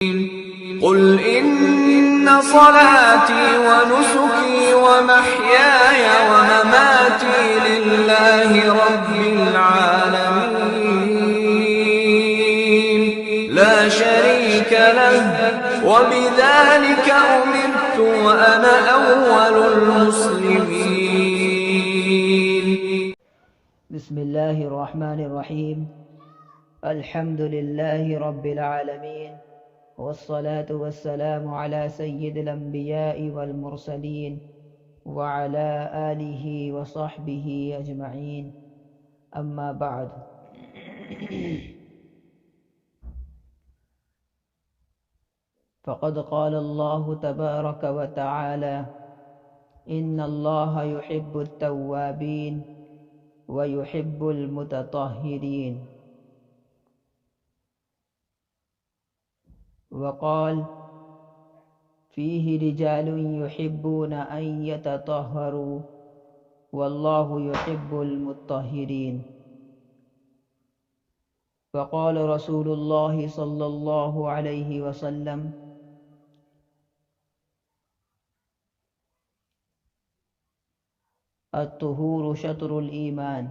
قل إن صلاتي ونسكي ومحياي ومماتي لله رب العالمين لا شريك له وبذلك أمرت وأنا أول المسلمين. بسم الله الرحمن الرحيم. الحمد لله رب العالمين، والصلاة والسلام على سيد الأنبياء والمرسلين وعلى آله وصحبه أجمعين. أما بعد، فقد قال الله تبارك وتعالى: إن الله يحب التوابين ويحب المتطهرين. وقال: فيه رجال يحبون أن يتطهروا والله يحب المطهرين. وقال رسول الله صلى الله عليه وسلم: الطهور شطر الإيمان.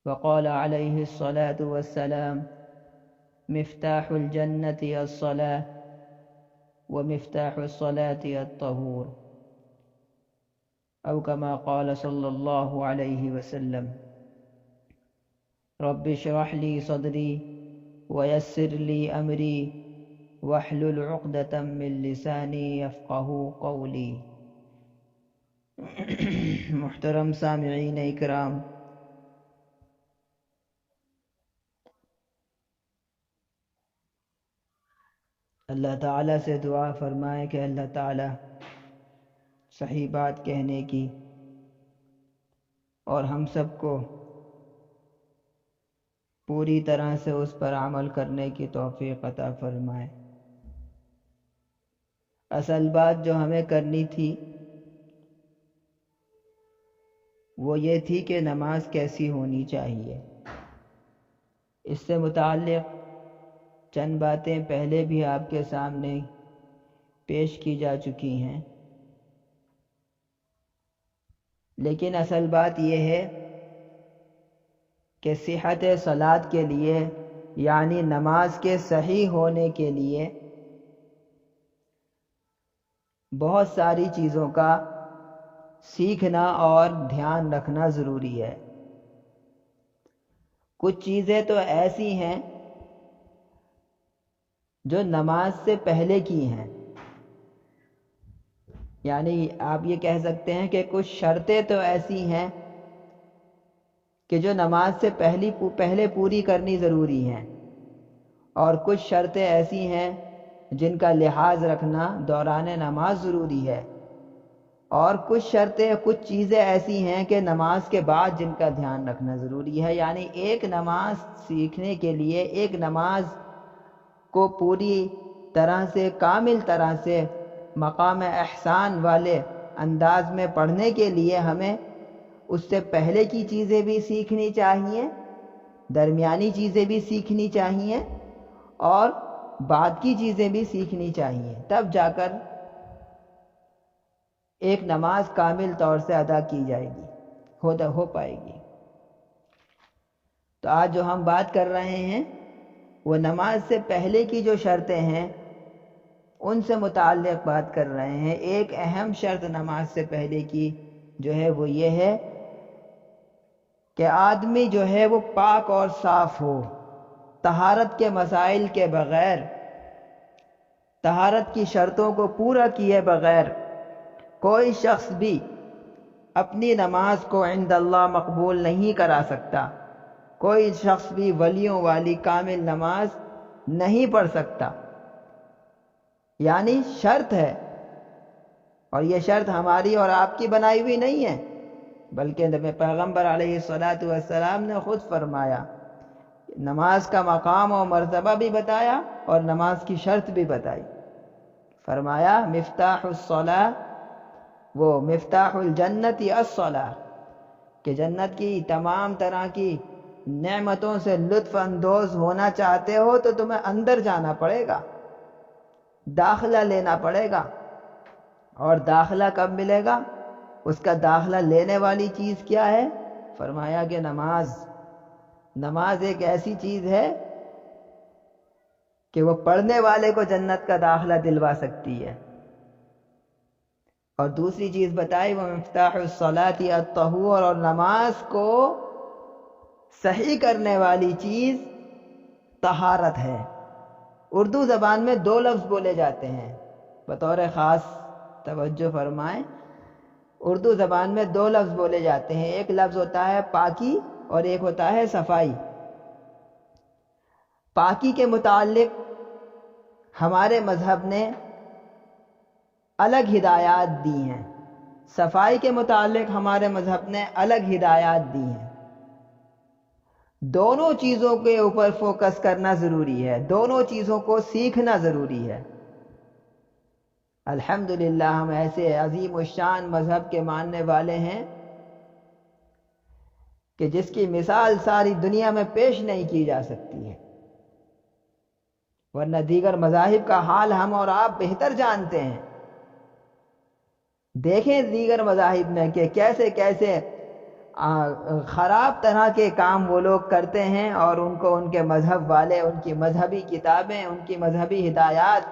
وقال عليه الصلاة والسلام: مفتاح الجنة الصلاة ومفتاح الصلاة الطهور، أو كما قال صلى الله عليه وسلم: رب اشرح لي صدري ويسر لي أمري واحلل عقدة من لساني يفقه قولي. محترم سامعین اکرام، اللہ تعالیٰ سے دعا فرمائیں کہ اللہ تعالیٰ صحیح بات کہنے کی اور ہم سب کو پوری طرح سے اس پر عمل کرنے کی توفیق عطا فرمائے۔ اصل بات جو ہمیں کرنی تھی وہ یہ تھی کہ نماز کیسی ہونی چاہیے۔ اس سے متعلق چند باتیں پہلے بھی آپ کے سامنے پیش کی جا چکی ہیں، لیکن اصل بات یہ ہے کہ صحت صلاۃ کے لیے، یعنی نماز کے صحیح ہونے کے لیے بہت ساری چیزوں کا سیکھنا اور دھیان رکھنا ضروری ہے۔ کچھ چیزیں تو ایسی ہیں جو نماز سے پہلے کی ہیں، یعنی آپ یہ کہہ سکتے ہیں کہ کچھ شرطیں تو ایسی ہیں کہ جو نماز سے پہلے پوری کرنی ضروری ہیں، اور کچھ شرطیں ایسی ہیں جن کا لحاظ رکھنا دوران نماز ضروری ہے، اور کچھ شرطیں، کچھ چیزیں ایسی ہیں کہ نماز کے بعد جن کا دھیان رکھنا ضروری ہے۔ یعنی ایک نماز سیکھنے کے لیے، ایک نماز کو پوری طرح سے، کامل طرح سے، مقام احسان والے انداز میں پڑھنے کے لیے ہمیں اس سے پہلے کی چیزیں بھی سیکھنی چاہیے، درمیانی چیزیں بھی سیکھنی چاہیے، اور بعد کی چیزیں بھی سیکھنی چاہیے، تب جا کر ایک نماز کامل طور سے ادا کی جائے گی، ہو پائے گی۔ تو آج جو ہم بات کر رہے ہیں وہ نماز سے پہلے کی جو شرطیں ہیں ان سے متعلق بات کر رہے ہیں۔ ایک اہم شرط نماز سے پہلے کی جو ہے وہ یہ ہے کہ آدمی جو ہے وہ پاک اور صاف ہو، طہارت کے مسائل کے بغیر، طہارت کی شرطوں کو پورا کیے بغیر کوئی شخص بھی اپنی نماز کو عند اللہ مقبول نہیں کرا سکتا، کوئی شخص بھی ولیوں والی کامل نماز نہیں پڑھ سکتا۔ یعنی شرط ہے، اور یہ شرط ہماری اور آپ کی بنائی ہوئی نہیں ہے، بلکہ پیغمبر علیہ الصلاۃ والسلام نے خود فرمایا، نماز کا مقام و مرتبہ بھی بتایا اور نماز کی شرط بھی بتائی۔ فرمایا مفتاح الصلاۃ، وہ مفتاح الجنت الصلاۃ، کہ جنت کی تمام طرح کی نعمتوں سے لطف اندوز ہونا چاہتے ہو تو تمہیں اندر جانا پڑے گا، داخلہ لینا پڑے گا۔ اور داخلہ کب ملے گا؟ اس کا داخلہ لینے والی چیز کیا ہے؟ فرمایا کہ نماز۔ نماز ایک ایسی چیز ہے کہ وہ پڑھنے والے کو جنت کا داخلہ دلوا سکتی ہے۔ اور دوسری چیز بتائی وہ مفتاح الصلاۃ الطہور، اور نماز کو صحیح کرنے والی چیز طہارت ہے۔ اردو زبان میں دو لفظ بولے جاتے ہیں، بطور خاص توجہ فرمائیں۔ اردو زبان میں دو لفظ بولے جاتے ہیں، ایک لفظ ہوتا ہے پاکی اور ایک ہوتا ہے صفائی۔ پاکی کے متعلق ہمارے مذہب نے الگ ہدایات دی ہیں، صفائی کے متعلق ہمارے مذہب نے الگ ہدایات دی ہیں۔ دونوں چیزوں کے اوپر فوکس کرنا ضروری ہے، دونوں چیزوں کو سیکھنا ضروری ہے۔ الحمدللہ ہم ایسے عظیم الشان مذہب کے ماننے والے ہیں کہ جس کی مثال ساری دنیا میں پیش نہیں کی جا سکتی ہے، ورنہ دیگر مذاہب کا حال ہم اور آپ بہتر جانتے ہیں۔ دیکھیں دیگر مذاہب میں کہ کیسے کیسے خراب طرح کے کام وہ لوگ کرتے ہیں، اور ان کو ان کے مذہب والے، ان کی مذہبی کتابیں، ان کی مذہبی ہدایات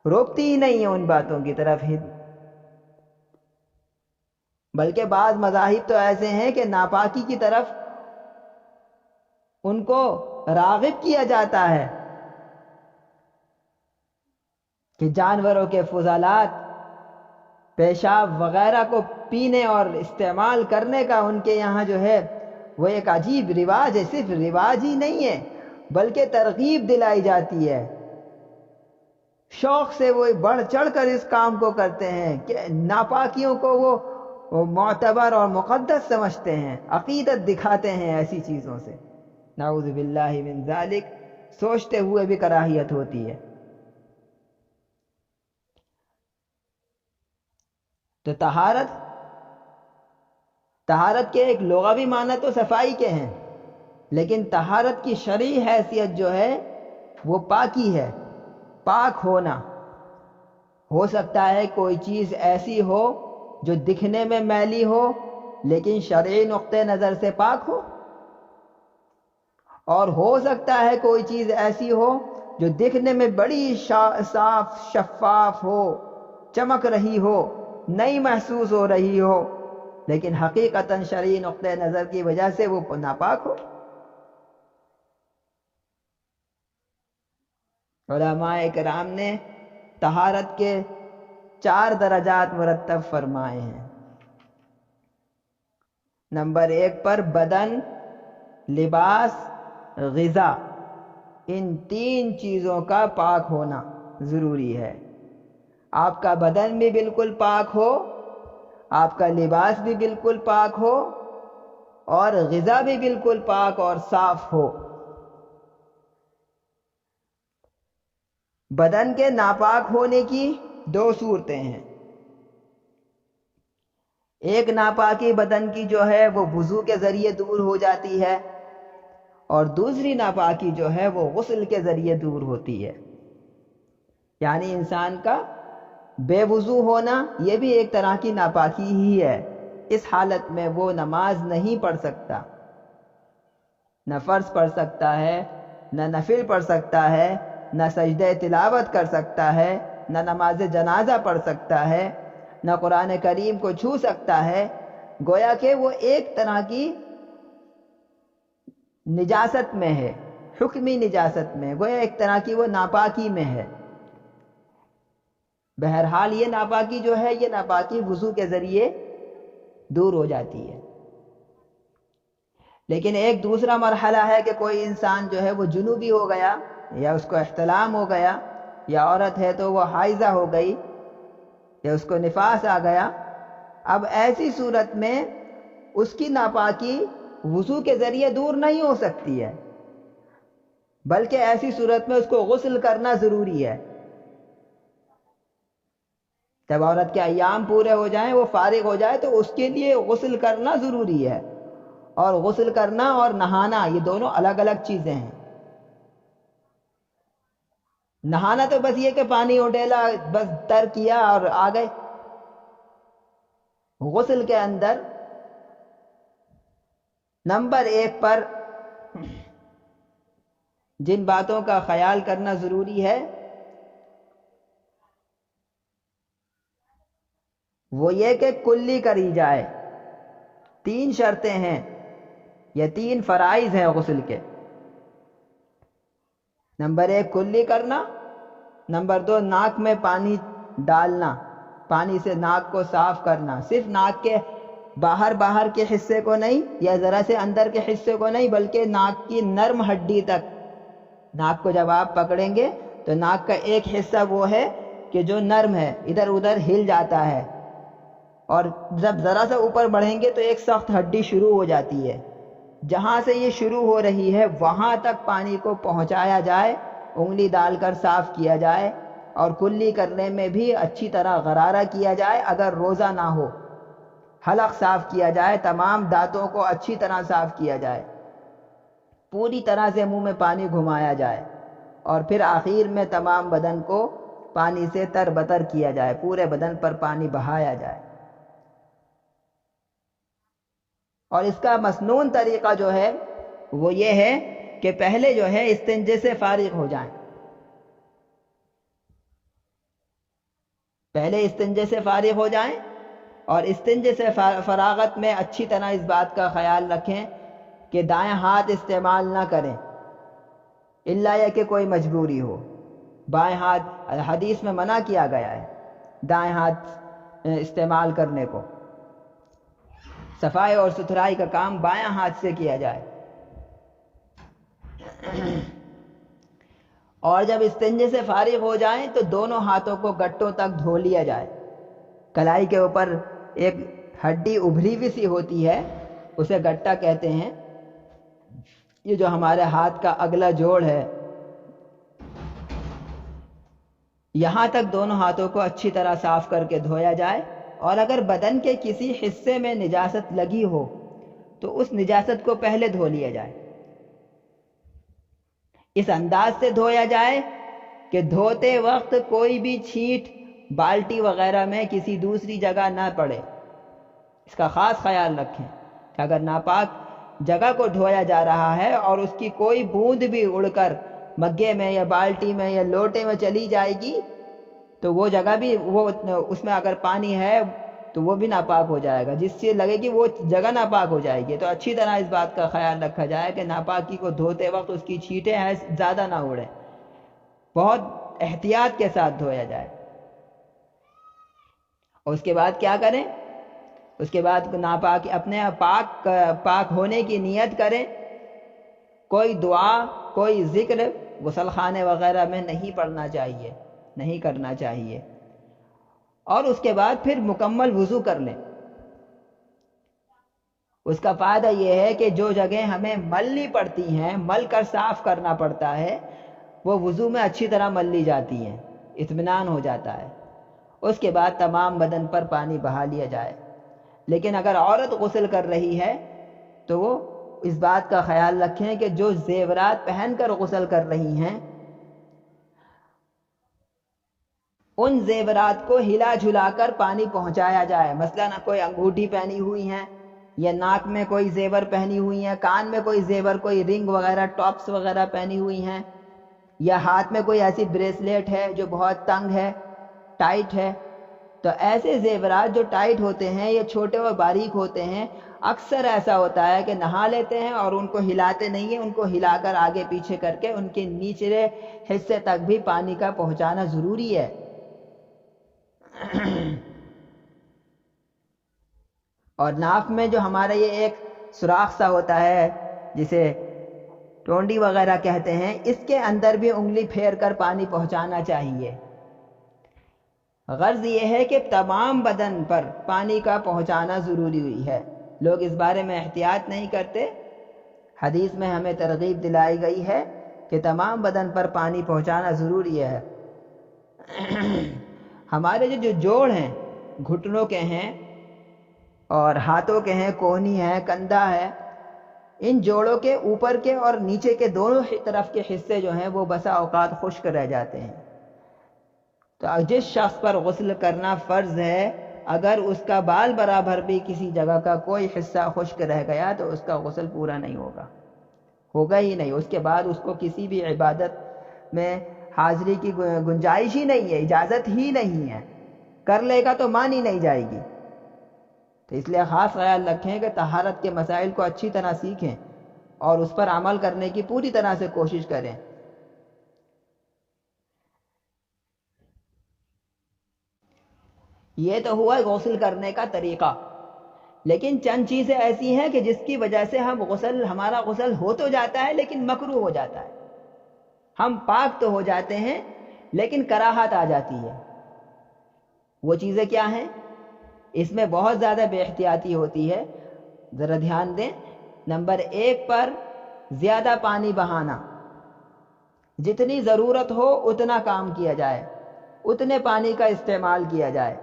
روکتی ہی نہیں ہیں ان باتوں کی طرف ہی۔ بلکہ بعض مذاہب تو ایسے ہیں کہ ناپاکی کی طرف ان کو راغب کیا جاتا ہے کہ جانوروں کے فضلات، پیشاب وغیرہ کو پینے اور استعمال کرنے کا ان کے یہاں جو ہے وہ ایک عجیب رواج ہے۔ صرف رواج ہی نہیں ہے بلکہ ترغیب دلائی جاتی ہے، شوق سے وہ بڑھ چڑھ کر اس کام کو کرتے ہیں کہ ناپاکیوں کو وہ معتبر اور مقدس سمجھتے ہیں، عقیدت دکھاتے ہیں ایسی چیزوں سے۔ نعوذ باللہ من ذالک، سوچتے ہوئے بھی کراہیت ہوتی ہے۔ تو طہارت کے ایک لغوی معنی تو صفائی کے ہیں، لیکن طہارت کی شرعی حیثیت جو ہے وہ پاکی ہے، پاک ہونا۔ ہو سکتا ہے کوئی چیز ایسی ہو جو دکھنے میں میلی ہو لیکن شرعی نقطہ نظر سے پاک ہو، اور ہو سکتا ہے کوئی چیز ایسی ہو جو دکھنے میں بڑی صاف شفاف ہو، چمک رہی ہو، نئی محسوس ہو رہی ہو، لیکن حقیقتاً شرعی نقطہ نظر کی وجہ سے وہ ناپاک ہو۔ علماء کرام نے طہارت کے 4 درجات مرتب فرمائے ہیں۔ نمبر 1 پر بدن، لباس، غذا، ان 3 چیزوں کا پاک ہونا ضروری ہے۔ آپ کا بدن بھی بالکل پاک ہو، آپ کا لباس بھی بالکل پاک ہو، اور غذا بھی بالکل پاک اور صاف ہو۔ بدن کے ناپاک ہونے کی 2 صورتیں ہیں۔ ایک ناپاکی بدن کی جو ہے وہ وضو کے ذریعے دور ہو جاتی ہے، اور دوسری ناپاکی جو ہے وہ غسل کے ذریعے دور ہوتی ہے۔ یعنی انسان کا بے وضو ہونا یہ بھی ایک طرح کی ناپاکی ہی ہے۔ اس حالت میں وہ نماز نہیں پڑھ سکتا، نہ فرض پڑھ سکتا ہے، نہ نفل پڑھ سکتا ہے، نہ سجدہ تلاوت کر سکتا ہے، نہ نماز جنازہ پڑھ سکتا ہے، نہ قرآن کریم کو چھو سکتا ہے۔ گویا کہ وہ ایک طرح کی نجاست میں ہے، حکمی نجاست میں، گویا ایک طرح کی وہ ناپاکی میں ہے۔ بہرحال یہ ناپاکی جو ہے یہ ناپاکی وضو کے ذریعے دور ہو جاتی ہے۔ لیکن ایک دوسرا مرحلہ ہے کہ کوئی انسان جو ہے وہ جنوبی ہو گیا، یا اس کو احتلام ہو گیا، یا عورت ہے تو وہ حائضہ ہو گئی، یا اس کو نفاس آ گیا۔ اب ایسی صورت میں اس کی ناپاکی وضو کے ذریعے دور نہیں ہو سکتی ہے، بلکہ ایسی صورت میں اس کو غسل کرنا ضروری ہے۔ جب عورت کے ایام پورے ہو جائیں، وہ فارغ ہو جائے، تو اس کے لیے غسل کرنا ضروری ہے، اور غسل کرنا اور نہانا یہ دونوں الگ الگ چیزیں ہیں۔ نہانا تو بس یہ کہ پانی اڈیلا، بس تر کیا اور آ گئے۔ غسل کے اندر نمبر 1 پر جن باتوں کا خیال کرنا ضروری ہے وہ یہ کہ کلی کری جائے۔ 3 شرطیں ہیں یا 3 فرائض ہیں غسل کے۔ نمبر 1 کلی کرنا، نمبر 2 ناک میں پانی ڈالنا، پانی سے ناک کو صاف کرنا، صرف ناک کے باہر کے حصے کو نہیں یا ذرا سے اندر کے حصے کو نہیں، بلکہ ناک کی نرم ہڈی تک۔ ناک کو جب آپ پکڑیں گے تو ناک کا ایک حصہ وہ ہے کہ جو نرم ہے، ادھر ادھر ہل جاتا ہے، اور جب ذرا سا اوپر بڑھیں گے تو ایک سخت ہڈی شروع ہو جاتی ہے۔ جہاں سے یہ شروع ہو رہی ہے وہاں تک پانی کو پہنچایا جائے، انگلی ڈال کر صاف کیا جائے، اور کلی کرنے میں بھی اچھی طرح غرارہ کیا جائے اگر روزہ نہ ہو۔ حلق صاف کیا جائے، تمام دانتوں کو اچھی طرح صاف کیا جائے، پوری طرح سے منہ میں پانی گھمایا جائے، اور پھر آخر میں تمام بدن کو پانی سے تر بتر کیا جائے، پورے بدن پر پانی بہایا جائے۔ اور اس کا مسنون طریقہ جو ہے وہ یہ ہے کہ پہلے جو ہے استنجے سے فارغ ہو جائیں، پہلے استنجے سے فارغ ہو جائیں، اور استنجے سے فراغت میں اچھی طرح اس بات کا خیال رکھیں کہ دائیں ہاتھ استعمال نہ کریں، الا یہ کہ کوئی مجبوری ہو۔ بائیں ہاتھ حدیث میں منع کیا گیا ہے دائیں ہاتھ استعمال کرنے کو۔ صفائی اور ستھرائی کا کام بائیں ہاتھ سے کیا جائے۔ اور جب استنجے سے فارغ ہو جائیں تو دونوں ہاتھوں کو گٹوں تک دھو لیا جائے۔ کلائی کے اوپر ایک ہڈی ابھری ہوئی سی ہوتی ہے، اسے گٹا کہتے ہیں۔ یہ جو ہمارے ہاتھ کا اگلا جوڑ ہے، یہاں تک دونوں ہاتھوں کو اچھی طرح صاف کر کے دھویا جائے، اور اگر بدن کے کسی حصے میں نجاست لگی ہو تو اس نجاست کو پہلے دھو لیا جائے۔ اس انداز سے دھویا جائے کہ دھوتے وقت کوئی بھی چھینٹ بالٹی وغیرہ میں کسی دوسری جگہ نہ پڑے۔ اس کا خاص خیال رکھیں کہ اگر ناپاک جگہ کو دھویا جا رہا ہے اور اس کی کوئی بوند بھی اڑ کر مگے میں یا بالٹی میں یا لوٹے میں چلی جائے گی تو وہ جگہ بھی اس میں اگر پانی ہے تو وہ بھی ناپاک ہو جائے گا، جس سے لگے گی وہ جگہ ناپاک ہو جائے گی۔ تو اچھی طرح اس بات کا خیال رکھا جائے کہ ناپاکی کو دھوتے وقت اس کی چھینٹیں زیادہ نہ اڑیں، بہت احتیاط کے ساتھ دھویا جائے۔ اور اس کے بعد کیا کریں؟ اس کے بعد ناپاک اپنے پاک ہونے کی نیت کریں۔ کوئی دعا، کوئی ذکر غسل خانے وغیرہ میں نہیں پڑھنا چاہیے، نہیں کرنا چاہیے۔ اور اس کے بعد پھر مکمل وضو کر لیں۔ اس کا فائدہ یہ ہے کہ جو جگہیں ہمیں ملنی پڑتی ہیں، مل کر صاف کرنا پڑتا ہے، وہ وضو میں اچھی طرح مل لی جاتی ہیں، اطمینان ہو جاتا ہے۔ اس کے بعد تمام بدن پر پانی بہا لیا جائے۔ لیکن اگر عورت غسل کر رہی ہے تو وہ اس بات کا خیال رکھیں کہ جو زیورات پہن کر غسل کر رہی ہیں ان زیورات کو ہلا جھلا کر پانی پہنچایا جائے۔ مثلا کوئی انگوٹھی پہنی ہوئی ہیں یا ناک میں کوئی زیور پہنی ہوئی ہیں، کان میں کوئی زیور، کوئی رنگ وغیرہ، ٹاپس وغیرہ پہنی ہوئی ہیں، یا ہاتھ میں کوئی ایسی بریسلیٹ ہے جو بہت تنگ ہے، ٹائٹ ہے، تو ایسے زیورات جو ٹائٹ ہوتے ہیں یا چھوٹے اور باریک ہوتے ہیں، اکثر ایسا ہوتا ہے کہ نہا لیتے ہیں اور ان کو ہلاتے نہیں ہیں، ان کو ہلا کر آگے پیچھے کر کے ان کے نچلے حصے تک بھی پانی کا پہنچانا ضروری ہے۔ اور ناک میں جو ہمارا یہ ایک سوراخ سا ہوتا ہے جسے ٹونڈی وغیرہ کہتے ہیں، اس کے اندر بھی انگلی پھیر کر پانی پہنچانا چاہیے۔ غرض یہ ہے کہ تمام بدن پر پانی کا پہنچانا ضروری ہوئی ہے۔ لوگ اس بارے میں احتیاط نہیں کرتے۔ حدیث میں ہمیں ترغیب دلائی گئی ہے کہ تمام بدن پر پانی پہنچانا ضروری ہے۔ ہمارے جو جوڑ ہیں، گھٹنوں کے ہیں اور ہاتھوں کے ہیں، کوہنی ہے، کندھا ہے، ان جوڑوں کے اوپر کے اور نیچے کے دونوں طرف کے حصے جو ہیں وہ بسا اوقات خشک رہ جاتے ہیں۔ تو جس شخص پر غسل کرنا فرض ہے، اگر اس کا بال برابر بھی کسی جگہ کا کوئی حصہ خشک رہ گیا تو اس کا غسل پورا نہیں ہوگا ہی نہیں۔ اس کے بعد اس کو کسی بھی عبادت میں حاضری کی گنجائش ہی نہیں ہے، اجازت ہی نہیں ہے، کر لے گا تو مانی نہیں جائے گی۔ تو اس لیے خاص خیال رکھیں کہ طہارت کے مسائل کو اچھی طرح سیکھیں اور اس پر عمل کرنے کی پوری طرح سے کوشش کریں۔ یہ تو ہوا غسل کرنے کا طریقہ، لیکن چند چیزیں ایسی ہیں کہ جس کی وجہ سے ہمارا غسل ہو تو جاتا ہے لیکن مکروہ ہو جاتا ہے۔ ہم پاک تو ہو جاتے ہیں لیکن کراہت آ جاتی ہے۔ وہ چیزیں کیا ہیں؟ اس میں بہت زیادہ بے احتیاطی ہوتی ہے، ذرا دھیان دیں۔ نمبر 1 پر زیادہ پانی بہانا، جتنی ضرورت ہو اتنا کام کیا جائے، اتنے پانی کا استعمال کیا جائے۔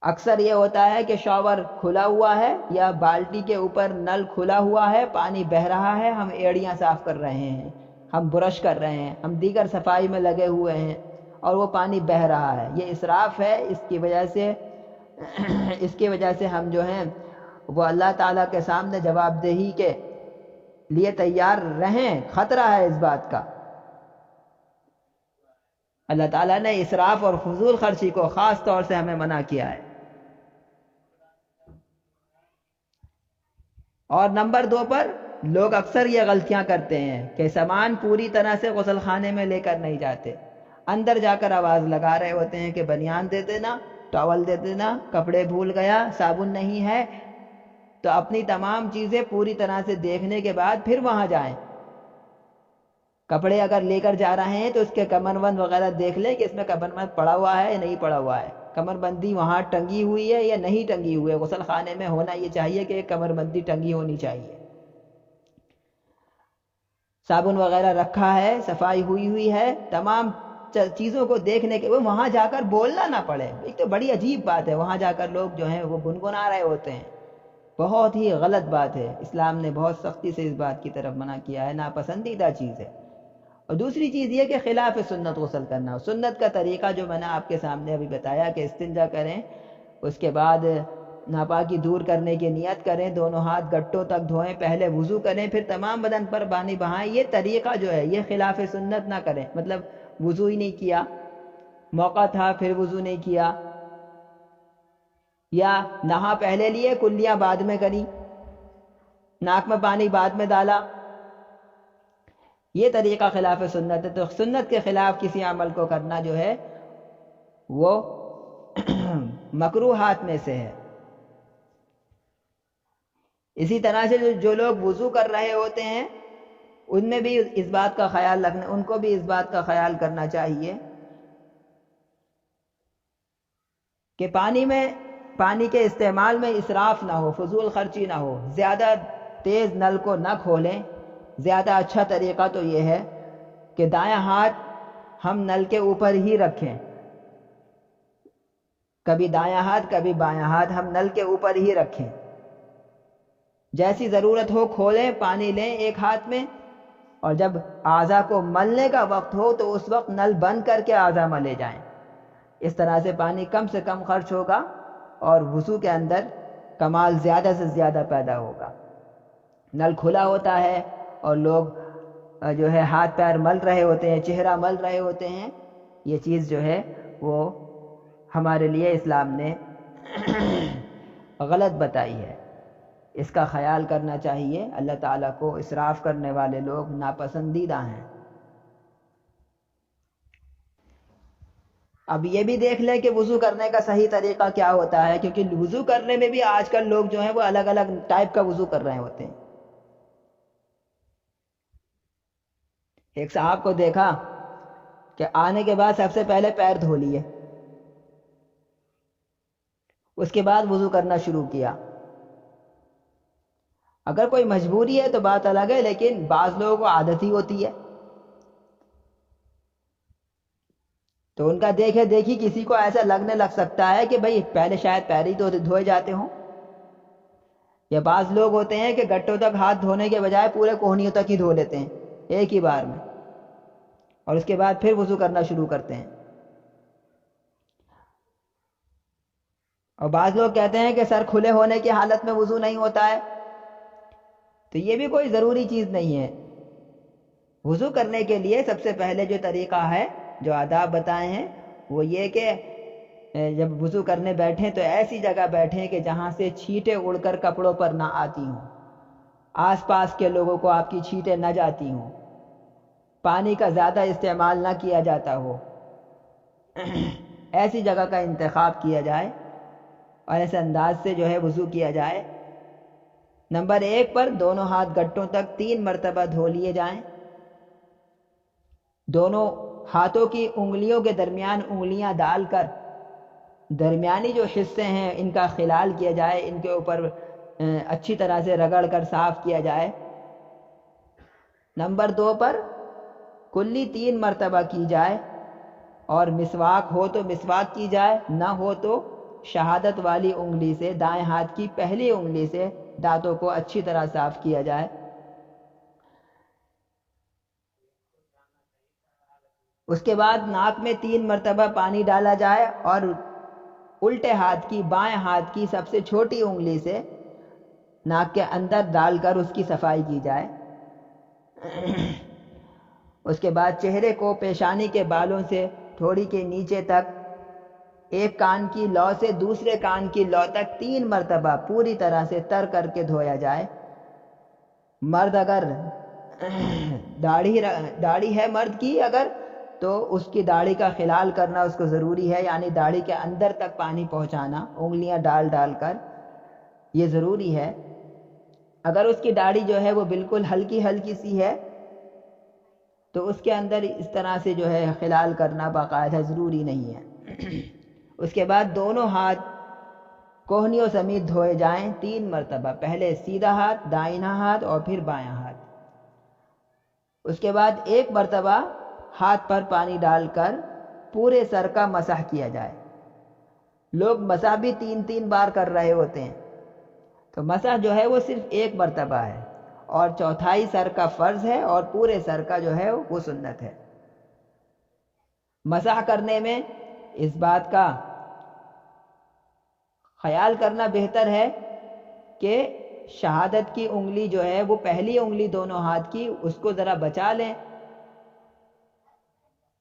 اکثر یہ ہوتا ہے کہ شاور کھلا ہوا ہے یا بالٹی کے اوپر نل کھلا ہوا ہے، پانی بہہ رہا ہے، ہم ایڑیاں صاف کر رہے ہیں، ہم برش کر رہے ہیں، ہم دیگر صفائی میں لگے ہوئے ہیں اور وہ پانی بہہ رہا ہے۔ یہ اسراف ہے۔ اس کی وجہ سے ہم جو ہیں وہ اللہ تعالیٰ کے سامنے جواب دہی کے لیے تیار رہیں، خطرہ ہے اس بات کا۔ اللہ تعالیٰ نے اسراف اور فضول خرچی کو خاص طور سے ہمیں منع کیا ہے۔ اور نمبر 2 پر لوگ اکثر یہ غلطیاں کرتے ہیں کہ سامان پوری طرح سے غسل خانے میں لے کر نہیں جاتے، اندر جا کر آواز لگا رہے ہوتے ہیں کہ بنیان دے دینا، ٹاول دے دینا، کپڑے بھول گیا، صابن نہیں ہے۔ تو اپنی تمام چیزیں پوری طرح سے دیکھنے کے بعد پھر وہاں جائیں۔ کپڑے اگر لے کر جا رہے ہیں تو اس کے کمر بند وغیرہ دیکھ لیں کہ اس میں کمر بند پڑا ہوا ہے یا نہیں پڑا ہوا ہے، کمر بندی وہاں ٹنگی ہوئی ہے یا نہیں ٹنگی ہوئی ہے۔ غسل خانے میں ہونا یہ چاہیے کہ کمر بندی ٹنگی ہونی چاہیے، صابن وغیرہ رکھا ہے، صفائی ہوئی ہے، تمام چیزوں کو دیکھنے کے وہاں جا کر بولنا نہ پڑے۔ ایک تو بڑی عجیب بات ہے، وہاں جا کر لوگ جو ہیں وہ گنگنا رہے ہوتے ہیں، بہت ہی غلط بات ہے۔ اسلام نے بہت سختی سے اس بات کی طرف منع کیا ہے، ناپسندیدہ چیز ہے۔ اور دوسری چیز یہ کہ خلاف سنت غسل کرنا۔ سنت کا طریقہ جو میں نے آپ کے سامنے ابھی بتایا کہ استنجا کریں، اس کے بعد ناپاکی دور کرنے کی نیت کریں، دونوں ہاتھ گٹوں تک دھوئیں، پہلے وضو کریں، پھر تمام بدن پر پانی بہائیں۔ یہ طریقہ جو ہے یہ خلاف سنت نہ کریں، مطلب وضو ہی نہیں کیا، موقع تھا پھر وضو نہیں کیا، یا نہا پہلے لیے کلیاں بعد میں کری، ناک میں پانی بعد میں ڈالا، یہ طریقہ خلاف سنت ہے۔ تو سنت کے خلاف کسی عمل کو کرنا جو ہے وہ مکروہات میں سے ہے۔ اسی طرح سے جو لوگ وضو کر رہے ہوتے ہیں ان میں بھی اس بات کا خیال رکھنا، ان کو بھی اس بات کا خیال کرنا چاہیے کہ پانی کے استعمال میں اسراف نہ ہو، فضول خرچی نہ ہو، زیادہ تیز نل کو نہ کھولیں۔ زیادہ اچھا طریقہ تو یہ ہے کہ دایاں ہاتھ ہم نل کے اوپر ہی رکھیں، کبھی دایاں ہاتھ کبھی بایاں ہاتھ ہم نل کے اوپر ہی رکھیں، جیسی ضرورت ہو کھولیں، پانی لیں ایک ہاتھ میں، اور جب اعضاء کو ملنے کا وقت ہو تو اس وقت نل بند کر کے اعضاء ملے جائیں۔ اس طرح سے پانی کم سے کم خرچ ہوگا اور وضو کے اندر کمال زیادہ سے زیادہ پیدا ہوگا۔ نل کھلا ہوتا ہے اور لوگ جو ہے ہاتھ پیر مل رہے ہوتے ہیں، چہرہ مل رہے ہوتے ہیں، یہ چیز جو ہے وہ ہمارے لیے اسلام نے غلط بتائی ہے۔ اس کا خیال کرنا چاہیے۔ اللہ تعالیٰ کو اسراف کرنے والے لوگ ناپسندیدہ ہیں۔ اب یہ بھی دیکھ لیں کہ وضو کرنے کا صحیح طریقہ کیا ہوتا ہے، کیونکہ وضو کرنے میں بھی آج کل لوگ جو ہیں وہ الگ الگ ٹائپ کا وضو کر رہے ہوتے ہیں۔ ایک صاحب کو دیکھا کہ آنے کے بعد سب سے پہلے پیر دھو لیے، اس کے بعد وضو کرنا شروع کیا۔ اگر کوئی مجبوری ہے تو بات الگ ہے، لیکن بعض لوگوں کو عادت ہی ہوتی ہے، تو ان کا دیکھے دیکھی کسی کو ایسا لگنے لگ سکتا ہے کہ بھئی پہلے شاید پیر ہی دھوئے جاتے ہوں، یا بعض لوگ ہوتے ہیں کہ گٹوں تک ہاتھ دھونے کے بجائے پورے کوہنیوں تک ہی دھو لیتے ہیں ایک ہی بار میں، اور اس کے بعد پھر وضو کرنا شروع کرتے ہیں۔ اور بعض لوگ کہتے ہیں کہ سر کھلے ہونے کی حالت میں وضو نہیں ہوتا ہے، تو یہ بھی کوئی ضروری چیز نہیں ہے۔ وضو کرنے کے لیے سب سے پہلے جو طریقہ ہے، جو آداب بتائے ہیں، وہ یہ کہ جب وضو کرنے بیٹھیں تو ایسی جگہ بیٹھیں کہ جہاں سے چھینٹیں اڑ کر کپڑوں پر نہ آتی ہوں، آس پاس کے لوگوں کو آپ کی چھینٹیں نہ جاتی ہوں، پانی کا زیادہ استعمال نہ کیا جاتا ہو، ایسی جگہ کا انتخاب کیا جائے اور ایسے انداز سے جو ہے وضو کیا جائے۔ نمبر 1 پر دونوں ہاتھ گٹوں تک 3 مرتبہ دھو لیے جائیں، دونوں ہاتھوں کی انگلیوں کے درمیان انگلیاں ڈال کر درمیانی جو حصے ہیں ان کا خلال کیا جائے، ان کے اوپر اچھی طرح سے رگڑ کر صاف کیا جائے۔ نمبر 2 پر کلی 3 مرتبہ کی جائے، اور مسواک ہو تو مسواک کی جائے، نہ ہو تو شہادت والی انگلی سے، دائیں ہاتھ کی پہلی انگلی سے دانتوں کو اچھی طرح صاف کیا جائے۔ اس کے بعد ناک میں 3 مرتبہ پانی ڈالا جائے اور الٹے ہاتھ کی، بائیں ہاتھ کی سب سے چھوٹی انگلی سے ناک کے اندر ڈال کر اس کی صفائی کی جائے۔ اس کے بعد چہرے کو پیشانی کے بالوں سے تھوڑی کے نیچے تک، ایک کان کی لو سے دوسرے کان کی لو تک 3 مرتبہ پوری طرح سے تر کر کے دھویا جائے۔ مرد اگر داڑھی ہے مرد کی اگر، تو اس کی داڑھی کا خلال کرنا اس کو ضروری ہے، یعنی داڑھی کے اندر تک پانی پہنچانا انگلیاں ڈال ڈال کر، یہ ضروری ہے۔ اگر اس کی داڑھی جو ہے وہ بالکل ہلکی ہلکی سی ہے تو اس کے اندر اس طرح سے جو ہے خلال کرنا باقاعدہ ضروری نہیں ہے۔ اس کے بعد دونوں ہاتھ کوہنیوں سمیت دھوئے جائیں 3 مرتبہ، پہلے سیدھا ہاتھ، دائنا ہاتھ اور پھر بایاں ہاتھ۔ اس کے بعد 1 مرتبہ ہاتھ پر پانی ڈال کر پورے سر کا مسح کیا جائے۔ لوگ مسح بھی 3 بار کر رہے ہوتے ہیں، تو مسح جو ہے وہ صرف 1 مرتبہ ہے، اور چوتھائی سر کا فرض ہے اور پورے سر کا جو ہے وہ سنت ہے۔ مسح کرنے میں اس بات کا خیال کرنا بہتر ہے کہ شہادت کی انگلی جو ہے وہ پہلی انگلی دونوں ہاتھ کی، اس کو ذرا بچا لیں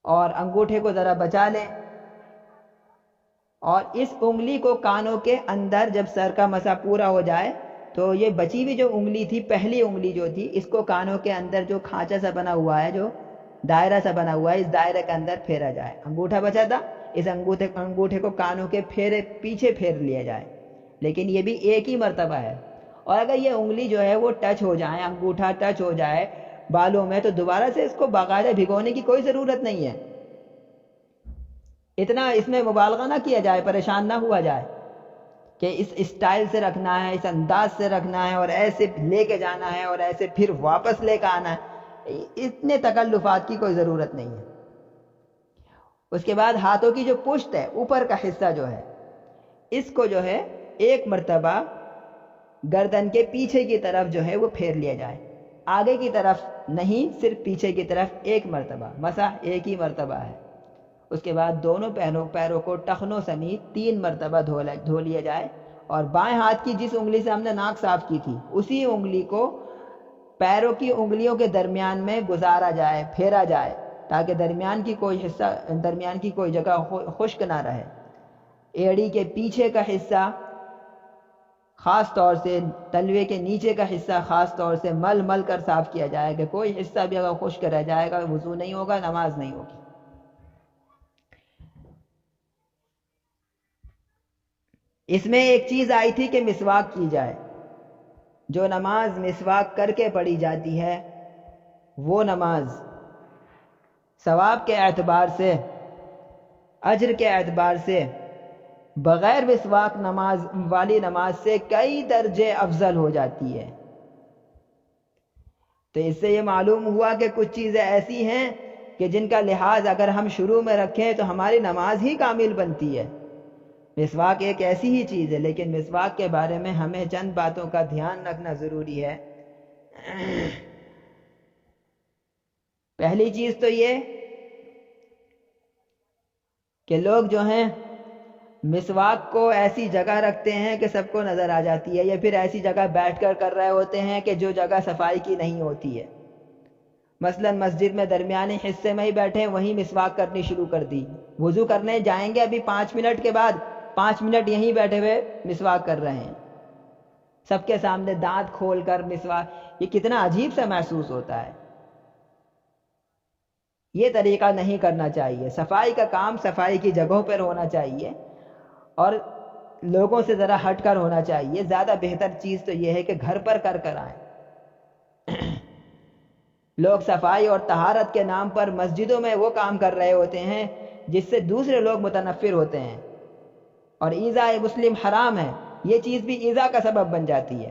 اور انگوٹھے کو ذرا بچا لیں، اور اس انگلی کو کانوں کے اندر جب سر کا مسح پورا ہو جائے تو یہ بچی ہوئی جو انگلی تھی، پہلی انگلی جو تھی، اس کو کانوں کے اندر جو کھانچا سا بنا ہوا ہے، جو دائرہ سا بنا ہوا ہے، اس دائرے کے اندر پھیرا جائے۔ انگوٹھا بچا تھا، اس انگوٹھے کو کانوں کے پیچھے پھیر لیا جائے، لیکن یہ بھی 1 ہی مرتبہ ہے۔ اور اگر یہ انگلی جو ہے وہ ٹچ ہو جائے، انگوٹھا ٹچ ہو جائے بالوں میں، تو دوبارہ سے اس کو باقاعدہ بھگونے کی کوئی ضرورت نہیں ہے۔ اتنا اس میں مبالغہ نہ کیا جائے، پریشان نہ ہوا جائے کہ اس اسٹائل سے رکھنا ہے، اس انداز سے رکھنا ہے، اور ایسے لے کے جانا ہے اور ایسے پھر واپس لے کے آنا ہے، اتنے تکلفات کی کوئی ضرورت نہیں ہے۔ اس کے بعد ہاتھوں کی جو پشت ہے، اوپر کا حصہ جو ہے، اس کو جو ہے 1 مرتبہ گردن کے پیچھے کی طرف جو ہے وہ پھیر لیا جائے، آگے کی طرف نہیں، صرف پیچھے کی طرف 1 مرتبہ، مسح 1 ہی مرتبہ ہے۔ اس کے بعد دونوں پیروں کو ٹخنوں سمیت 3 مرتبہ دھو لیا جائے، اور بائیں ہاتھ کی جس انگلی سے ہم نے ناک صاف کی تھی، اسی انگلی کو پیروں کی انگلیوں کے درمیان میں گزارا جائے، پھیرا جائے، تاکہ درمیان کی کوئی جگہ خشک نہ رہے۔ ایڑی کے پیچھے کا حصہ خاص طور سے، تلوے کے نیچے کا حصہ خاص طور سے مل کر صاف کیا جائے کہ کوئی حصہ بھی اگر خشک رہ جائے گا وضو نہیں ہوگا، نماز نہیں ہوگی۔ اس میں ایک چیز آئی تھی کہ مسواک کی جائے۔ جو نماز مسواک کر کے پڑھی جاتی ہے، وہ نماز ثواب کے اعتبار سے، اجر کے اعتبار سے، بغیر مسواک والی نماز سے کئی درجے افضل ہو جاتی ہے۔ تو اس سے یہ معلوم ہوا کہ کچھ چیزیں ایسی ہیں کہ جن کا لحاظ اگر ہم شروع میں رکھیں تو ہماری نماز ہی کامل بنتی ہے، مسواک ایک ایسی ہی چیز ہے، لیکن مسواک کے بارے میں ہمیں چند باتوں کا دھیان رکھنا ضروری ہے۔ پہلی چیز تو یہ کہ لوگ جو ہیں مسواک کو ایسی جگہ رکھتے ہیں کہ سب کو نظر آ جاتی ہے، یا پھر ایسی جگہ بیٹھ کر رہے ہوتے ہیں کہ جو جگہ صفائی کی نہیں ہوتی ہے۔ مثلا مسجد میں درمیانی حصے میں ہی بیٹھے، وہیں مسواک کرنی شروع کر دی۔ وضو کرنے جائیں گے ابھی 5 منٹ کے بعد، 5 منٹ یہیں بیٹھے ہوئے مسواک کر رہے ہیں، سب کے سامنے دانت کھول کر مسواک۔ یہ کتنا عجیب سا محسوس ہوتا ہے۔ یہ طریقہ نہیں کرنا چاہیے۔ صفائی کا کام صفائی کی جگہوں پر ہونا چاہیے اور لوگوں سے ذرا ہٹ کر ہونا چاہیے۔ زیادہ بہتر چیز تو یہ ہے کہ گھر پر کر آئیں۔ لوگ صفائی اور طہارت کے نام پر مسجدوں میں وہ کام کر رہے ہوتے ہیں جس سے دوسرے لوگ متنفر ہوتے ہیں، اور ایذاء مسلم حرام ہے۔ یہ چیز بھی ایذاء کا سبب بن جاتی ہے۔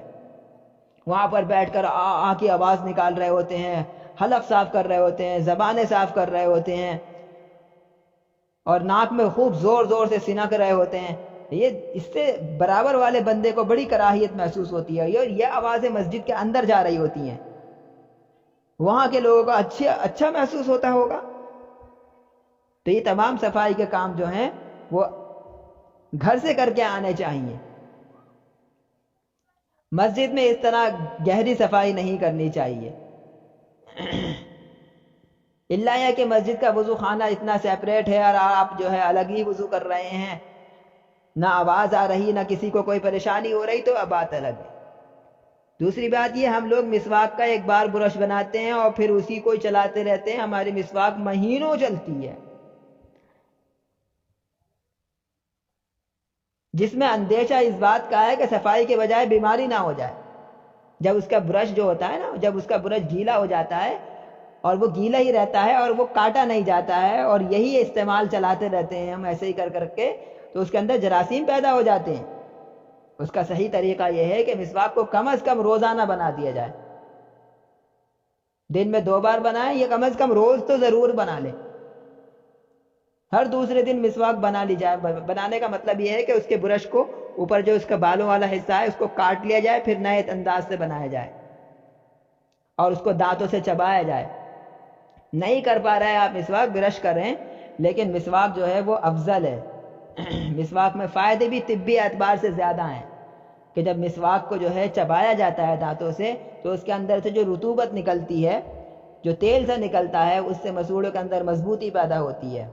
وہاں پر بیٹھ کر آ کی آواز نکال رہے ہوتے ہیں، حلق صاف کر رہے ہوتے ہیں، زبانیں صاف کر رہے ہوتے ہیں، اور ناک میں خوب زور زور سے سنک رہے ہوتے ہیں۔ اس سے برابر والے بندے کو بڑی کراہیت محسوس ہوتی ہے، اور یہ آوازیں مسجد کے اندر جا رہی ہوتی ہیں، وہاں کے لوگوں کو اچھا محسوس ہوتا ہوگا۔ تو یہ تمام صفائی کے کام جو ہیں وہ گھر سے کر کے آنے چاہیے۔ مسجد میں اس طرح گہری صفائی نہیں کرنی چاہیے، الا یہ کہ مسجد کا وضو خانہ اتنا سیپریٹ ہے اور آپ جو ہے الگ ہی وضو کر رہے ہیں، نہ آواز آ رہی، نہ کسی کو کوئی پریشانی ہو رہی، تو اب بات الگ ہے۔ دوسری بات یہ، ہم لوگ مسواک کا ایک بار برش بناتے ہیں اور پھر اسی کو چلاتے رہتے ہیں، ہماری مسواک مہینوں چلتی ہے، جس میں اندیشہ اس بات کا ہے کہ صفائی کے بجائے بیماری نہ ہو جائے۔ جب اس کا برش جو ہوتا ہے نا، جب اس کا برش گیلا ہو جاتا ہے اور وہ گیلا ہی رہتا ہے اور وہ کاٹا نہیں جاتا ہے، اور یہی استعمال چلاتے رہتے ہیں ہم ایسے ہی کر کے، تو اس کے اندر جراثیم پیدا ہو جاتے ہیں۔ اس کا صحیح طریقہ یہ ہے کہ مسواک کو کم از کم روزانہ بنا دیا جائے، دن میں 2 بار بنائیں، یا کم از کم روز تو ضرور بنا لیں۔ ہر دوسرے دن مسواک بنا لی جائے۔ بنانے کا مطلب یہ ہے کہ اس کے برش کو اوپر جو اس کا بالوں والا حصہ ہے اس کو کاٹ لیا جائے، پھر نئے انداز سے بنایا جائے اور اس کو دانتوں سے چبایا جائے۔ نہیں کر پا رہے آپ مسواک، برش کریں، لیکن مسواک جو ہے وہ افضل ہے۔ مسواک میں فائدے بھی طبی اعتبار سے زیادہ ہیں، کہ جب مسواک کو جو ہے چبایا جاتا ہے دانتوں سے، تو اس کے اندر سے جو رطوبت نکلتی ہے، جو تیل سے نکلتا ہے، اس سے مسوڑوں کے اندر مضبوطی پیدا ہوتی ہے،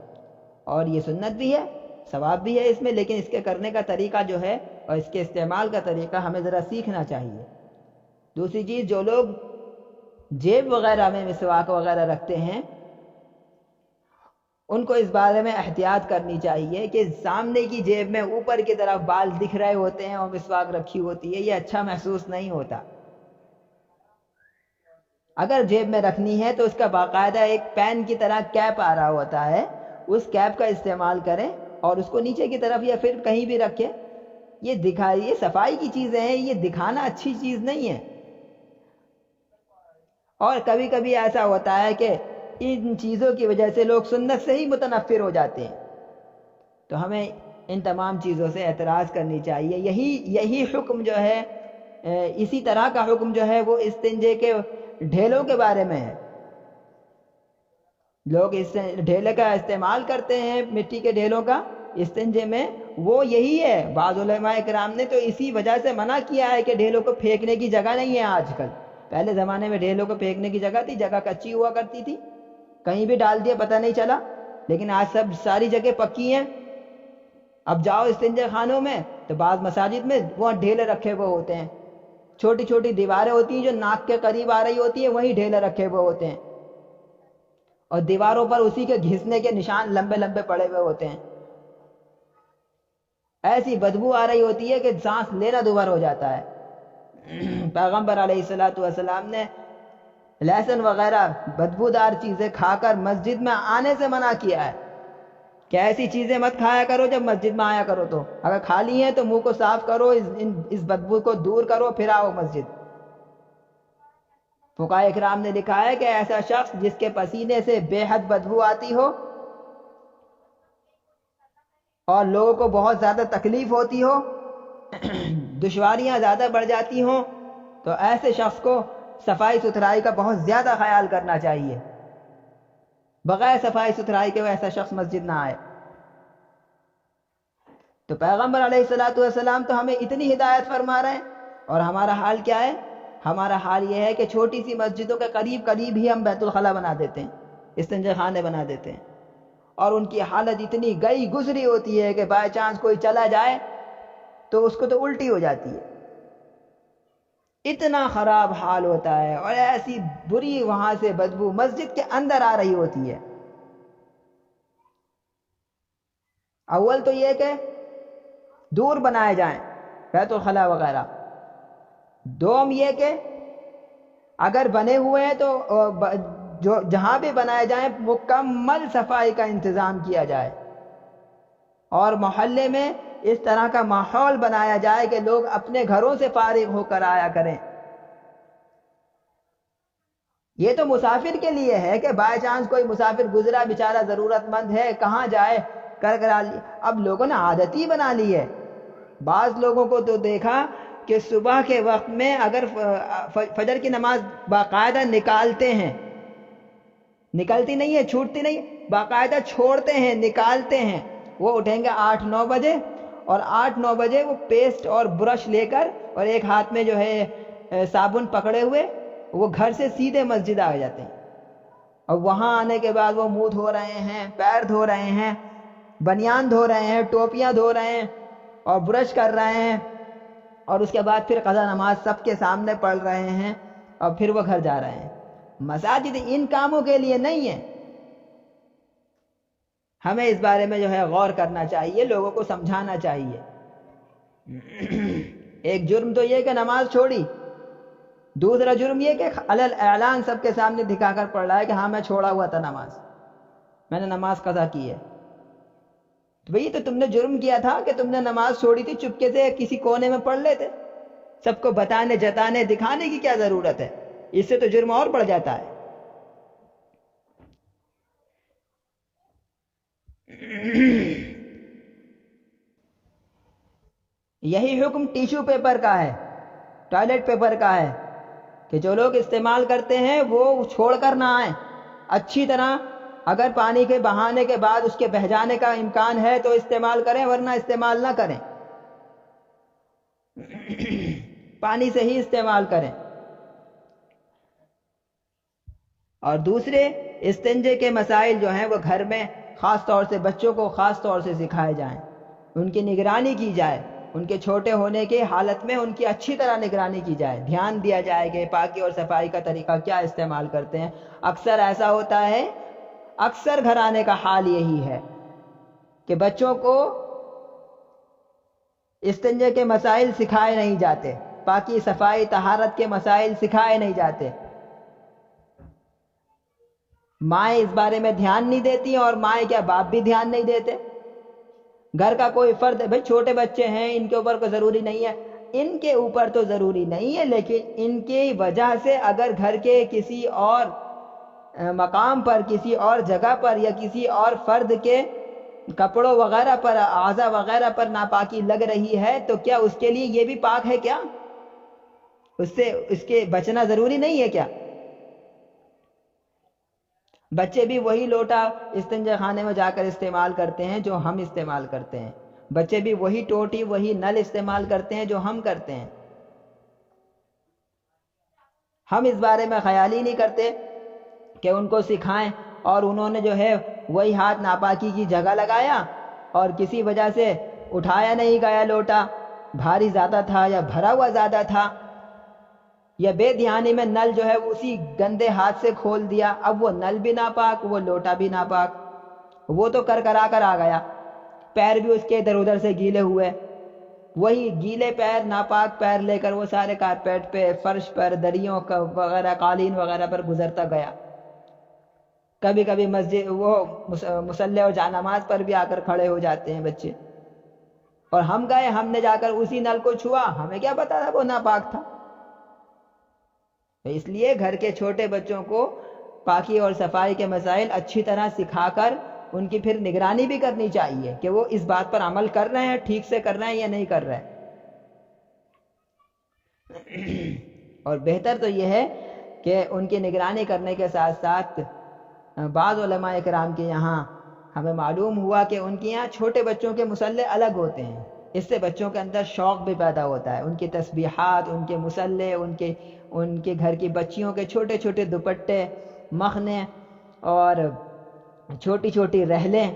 اور یہ سنت بھی ہے، ثواب بھی ہے اس میں، لیکن اس کے کرنے کا طریقہ جو ہے اور اس کے استعمال کا طریقہ ہمیں ذرا سیکھنا چاہیے۔ دوسری چیز، جو لوگ جیب وغیرہ میں مسواک وغیرہ رکھتے ہیں، ان کو اس بارے میں احتیاط کرنی چاہیے کہ سامنے کی جیب میں اوپر کی طرف بال دکھ رہے ہوتے ہیں اور مسواک رکھی ہوتی ہے، یہ اچھا محسوس نہیں ہوتا۔ اگر جیب میں رکھنی ہے تو اس کا باقاعدہ ایک پین کی طرح کیپ آ رہا ہوتا ہے، اس کیپ کا استعمال کریں اور اس کو نیچے کی طرف یا پھر کہیں بھی رکھیں۔ یہ صفائی کی چیزیں ہیں، یہ دکھانا اچھی چیز نہیں ہے۔ اور کبھی کبھی ایسا ہوتا ہے کہ ان چیزوں کی وجہ سے لوگ سنت سے ہی متنفر ہو جاتے ہیں، تو ہمیں ان تمام چیزوں سے اعتراض کرنی چاہیے۔ یہی حکم جو ہے، اسی طرح کا حکم جو ہے وہ استنجے کے ڈھیلوں کے بارے میں ہے۔ لوگ اس ڈھیلے کا استعمال کرتے ہیں، مٹی کے ڈھیلوں کا استنجے میں، وہ یہی ہے۔ بعض علماء کرام نے تو اسی وجہ سے منع کیا ہے کہ ڈھیلوں کو پھینکنے کی جگہ نہیں ہے آج کل۔ پہلے زمانے میں ڈھیلوں کو پھینکنے کی جگہ تھی، جگہ کچی ہوا کرتی تھی، کہیں بھی ڈال دیا پتہ نہیں چلا، لیکن آج ساری جگہ پکی ہیں۔ اب جاؤ استنجے خانوں میں تو بعض مساجد میں وہاں ڈھیلے رکھے ہوئے ہوتے ہیں، چھوٹی چھوٹی دیواریں ہوتی ہیں جو ناک کے قریب آ رہی ہوتی ہیں، وہیں ڈھیلے رکھے ہوئے ہوتے ہیں، اور دیواروں پر اسی کے گھسنے کے نشان لمبے لمبے پڑے ہوئے ہوتے ہیں۔ ایسی بدبو آ رہی ہوتی ہے کہ سانس لینا دبر ہو جاتا ہے۔ پیغمبر علیہ الصلوۃ والسلام نے لہسن وغیرہ بدبودار چیزیں کھا کر مسجد میں آنے سے منع کیا ہے کہ ایسی چیزیں مت کھایا کرو جب مسجد میں آیا کرو، تو اگر کھا لی ہیں تو منہ کو صاف کرو، اس بدبو کو دور کرو، پھر آؤ مسجد۔ فقہاء اکرام نے لکھا ہے کہ ایسا شخص جس کے پسینے سے بے حد بدبو آتی ہو، اور لوگوں کو بہت زیادہ تکلیف ہوتی ہو، دشواریاں زیادہ بڑھ جاتی ہوں، تو ایسے شخص کو صفائی ستھرائی کا بہت زیادہ خیال کرنا چاہیے. بغیر صفائی ستھرائی کے وہ ایسا شخص مسجد نہ آئے. تو پیغمبر علیہ الصلوۃ والسلام تو ہمیں اتنی ہدایت فرما رہے ہیں، اور ہمارا حال کیا ہے؟ ہمارا حال یہ ہے کہ چھوٹی سی مسجدوں کے قریب قریب ہی ہم بیت الخلاء بنا دیتے ہیں، استنجا خانے بنا دیتے ہیں، اور ان کی حالت اتنی گئی گزری ہوتی ہے کہ بائی چانس کوئی چلا جائے تو اس کو تو الٹی ہو جاتی ہے. اتنا خراب حال ہوتا ہے، اور ایسی بری وہاں سے بدبو مسجد کے اندر آ رہی ہوتی ہے. اول تو یہ کہ دور بنائے جائیں بیت الخلاء وغیرہ. دوم یہ کہ اگر بنے ہوئے ہیں تو جو جہاں بھی بنائے جائیں مکمل صفائی کا انتظام کیا جائے، اور محلے میں اس طرح کا ماحول بنایا جائے کہ لوگ اپنے گھروں سے فارغ ہو کر آیا کریں. یہ تو مسافر کے لیے ہے کہ بائی چانس کوئی مسافر گزرا، بیچارہ ضرورت مند ہے، کہاں جائے، کرا لی. اب لوگوں نے عادت ہی بنا لی ہے. بعض لوگوں کو تو دیکھا کہ صبح کے وقت میں اگر فجر کی نماز باقاعدہ نکالتے ہیں، نکلتی نہیں ہے، چھوٹتی نہیں، باقاعدہ چھوڑتے ہیں، نکالتے ہیں. وہ اٹھیں گے 8-9 بجے، اور 8-9 بجے وہ پیسٹ اور برش لے کر اور ایک ہاتھ میں جو ہے صابن پکڑے ہوئے وہ گھر سے سیدھے مسجد آ جاتے ہیں. اور وہاں آنے کے بعد وہ منہ دھو رہے ہیں، پیر دھو رہے ہیں، بنیان دھو رہے ہیں، ٹوپیاں دھو رہے ہیں، اور برش کر رہے ہیں، اور اس کے بعد پھر قضا نماز سب کے سامنے پڑھ رہے ہیں، اور پھر وہ گھر جا رہے ہیں. مساجد ان کاموں کے لیے نہیں ہے. ہمیں اس بارے میں جو ہے غور کرنا چاہیے، لوگوں کو سمجھانا چاہیے. ایک جرم تو یہ کہ نماز چھوڑی، دوسرا جرم یہ کہ علل اعلان سب کے سامنے دکھا کر پڑھ رہا ہے کہ ہاں میں چھوڑا ہوا تھا نماز، میں نے نماز قضا کی ہے. تو بھئی تو تم نے جرم کیا تھا کہ تم نے نماز چھوڑی تھی، چپکے سے کسی کونے میں پڑھ لیتے. سب کو بتانے، جتانے، دکھانے کی کیا ضرورت ہے؟ اس سے تو جرم اور بڑھ جاتا ہے. یہی حکم ٹیشو پیپر کا ہے، ٹوائلٹ پیپر کا ہے، کہ جو لوگ استعمال کرتے ہیں وہ چھوڑ کر نہ آئیں. اچھی طرح اگر پانی کے بہانے کے بعد اس کے بہہ جانے کا امکان ہے تو استعمال کریں، ورنہ استعمال نہ کریں. پانی سے ہی استعمال کریں. اور دوسرے استنجے کے مسائل جو ہیں وہ گھر میں خاص طور سے بچوں کو خاص طور سے سکھائے جائیں، ان کی نگرانی کی جائے. ان کے چھوٹے ہونے کے حالت میں ان کی اچھی طرح نگرانی کی جائے، دھیان دیا جائے کہ پاکی اور صفائی کا طریقہ کیا استعمال کرتے ہیں. اکثر ایسا ہوتا ہے، اکثر گھرانے کا حال یہی ہے کہ بچوں کو استنجے کے مسائل سکھائے نہیں جاتے، پاکی صفائی طہارت کے مسائل سکھائے نہیں جاتے. مائیں اس بارے میں دھیان نہیں دیتی، اور مائیں کیا باپ بھی دھیان نہیں دیتے. گھر کا کوئی فرد، بھائی چھوٹے بچے ہیں ان کے اوپر کوئی ضروری نہیں ہے، ان کے اوپر تو ضروری نہیں ہے، لیکن ان کی وجہ سے اگر گھر کے کسی اور مقام پر، کسی اور جگہ پر، یا کسی اور فرد کے کپڑوں وغیرہ پر، اعضاء وغیرہ پر ناپاکی لگ رہی ہے تو کیا اس کے لیے یہ بھی پاک ہے؟ کیا اس سے اس کے بچنا ضروری نہیں ہے کیا؟ بچے بھی وہی لوٹا استنجا خانے میں جا کر استعمال کرتے ہیں جو ہم استعمال کرتے ہیں. بچے بھی وہی ٹوٹی، وہی نل استعمال کرتے ہیں جو ہم کرتے ہیں. ہم اس بارے میں خیال ہی نہیں کرتے کہ ان کو سکھائیں، اور انہوں نے جو ہے وہی ہاتھ ناپاکی کی جگہ لگایا، اور کسی وجہ سے اٹھایا نہیں گیا لوٹا، بھاری زیادہ تھا یا بھرا ہوا زیادہ تھا، یا بے دھیانی میں نل جو ہے اسی گندے ہاتھ سے کھول دیا. اب وہ نل بھی ناپاک، وہ لوٹا بھی ناپاک، وہ تو کرا کر آ گیا، پیر بھی اس کے ادھر ادھر سے گیلے ہوئے. وہی گیلے پیر، ناپاک پیر لے کر وہ سارے کارپیٹ پہ، فرش پر، دریوں وغیرہ، قالین وغیرہ پر گزرتا گیا. کبھی کبھی مسجد وہ مصلی اور جانماز پر بھی آ کر کھڑے ہو جاتے ہیں بچے، اور ہم گئے، ہم نے جا کر اسی نل کو چھوا، ہمیں کیا پتا تھا وہ ناپاک تھا. اس لیے گھر کے چھوٹے بچوں کو پاکی اور صفائی کے مسائل اچھی طرح سکھا کر ان کی پھر نگرانی بھی کرنی چاہیے کہ وہ اس بات پر عمل کر رہے ہیں، ٹھیک سے کر رہے ہیں یا نہیں کر رہے. اور بہتر تو یہ ہے کہ ان کی نگرانی کرنے کے ساتھ ساتھ بعض علماء کرام کے یہاں ہمیں معلوم ہوا کہ ان کے یہاں چھوٹے بچوں کے مصلے الگ ہوتے ہیں. اس سے بچوں کے اندر شوق بھی پیدا ہوتا ہے، ان کی تسبیحات، ان کے مصلے، ان کے گھر کی بچیوں کے چھوٹے چھوٹے دوپٹے، مخنے اور چھوٹی چھوٹی رحلیں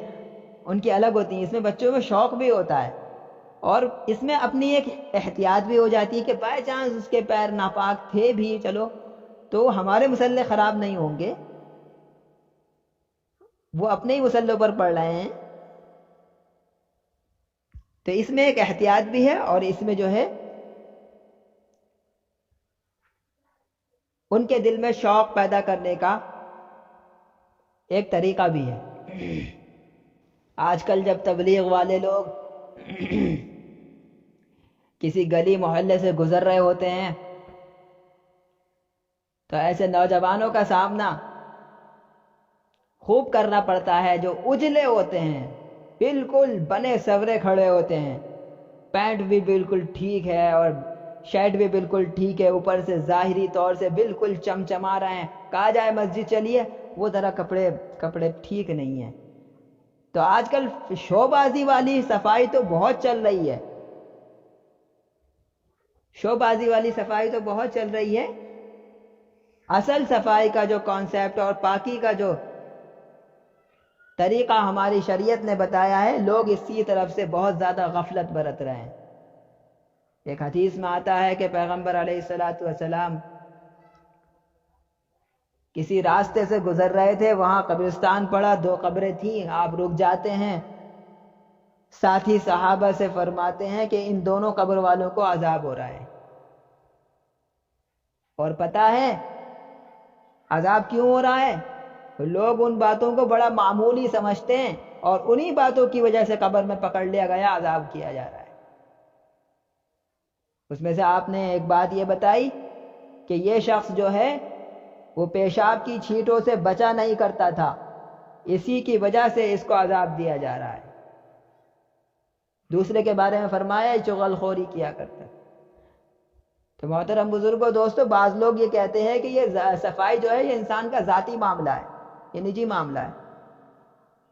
ان کی الگ ہوتی ہیں. اس میں بچوں میں شوق بھی ہوتا ہے، اور اس میں اپنی ایک احتیاط بھی ہو جاتی ہے کہ بائی چانس اس کے پیر ناپاک تھے بھی چلو تو ہمارے مصلے خراب نہیں ہوں گے، وہ اپنے ہی مصلوں پر پڑھ رہے ہیں. تو اس میں ایک احتیاط بھی ہے، اور اس میں جو ہے ان کے دل میں شوق پیدا کرنے کا ایک طریقہ بھی ہے. آج کل جب تبلیغ والے لوگ کسی گلی محلے سے گزر رہے ہوتے ہیں تو ایسے نوجوانوں کا سامنا خوب کرنا پڑتا ہے جو اجلے ہوتے ہیں، بالکل بنے سورے کھڑے ہوتے ہیں، پینٹ بھی بالکل ٹھیک ہے اور شرٹ بھی بالکل ٹھیک ہے، اوپر سے ظاہری طور سے بالکل چمچما رہے ہیں. کہا جائے مسجد چلیے، وہ ذرا کپڑے ٹھیک نہیں ہیں. تو آج کل شو بازی والی صفائی تو بہت چل رہی ہے، شو بازی والی صفائی تو بہت چل رہی ہے. اصل صفائی کا جو کانسیپٹ اور پاکی کا جو طریقہ ہماری شریعت نے بتایا ہے، لوگ اس کی طرف سے بہت زیادہ غفلت برت رہے ہیں. ایک حدیث میں آتا ہے کہ پیغمبر علیہ الصلوۃ والسلام کسی راستے سے گزر رہے تھے، وہاں قبرستان پڑا، 2 قبریں تھیں. آپ رک جاتے ہیں، ساتھی صحابہ سے فرماتے ہیں کہ ان دونوں قبر والوں کو عذاب ہو رہا ہے. اور پتہ ہے عذاب کیوں ہو رہا ہے؟ لوگ ان باتوں کو بڑا معمولی سمجھتے ہیں، اور انہی باتوں کی وجہ سے قبر میں پکڑ لیا گیا، عذاب کیا جا رہا ہے. اس میں سے آپ نے ایک بات یہ بتائی کہ یہ شخص جو ہے وہ پیشاب کی چھینٹوں سے بچا نہیں کرتا تھا، اسی کی وجہ سے اس کو عذاب دیا جا رہا ہے. دوسرے کے بارے میں فرمایا چغل خوری کیا کرتا. تو محترم بزرگوں، دوستو، بعض لوگ یہ کہتے ہیں کہ یہ صفائی جو ہے یہ انسان کا ذاتی معاملہ ہے، یہ نجی معاملہ ہے،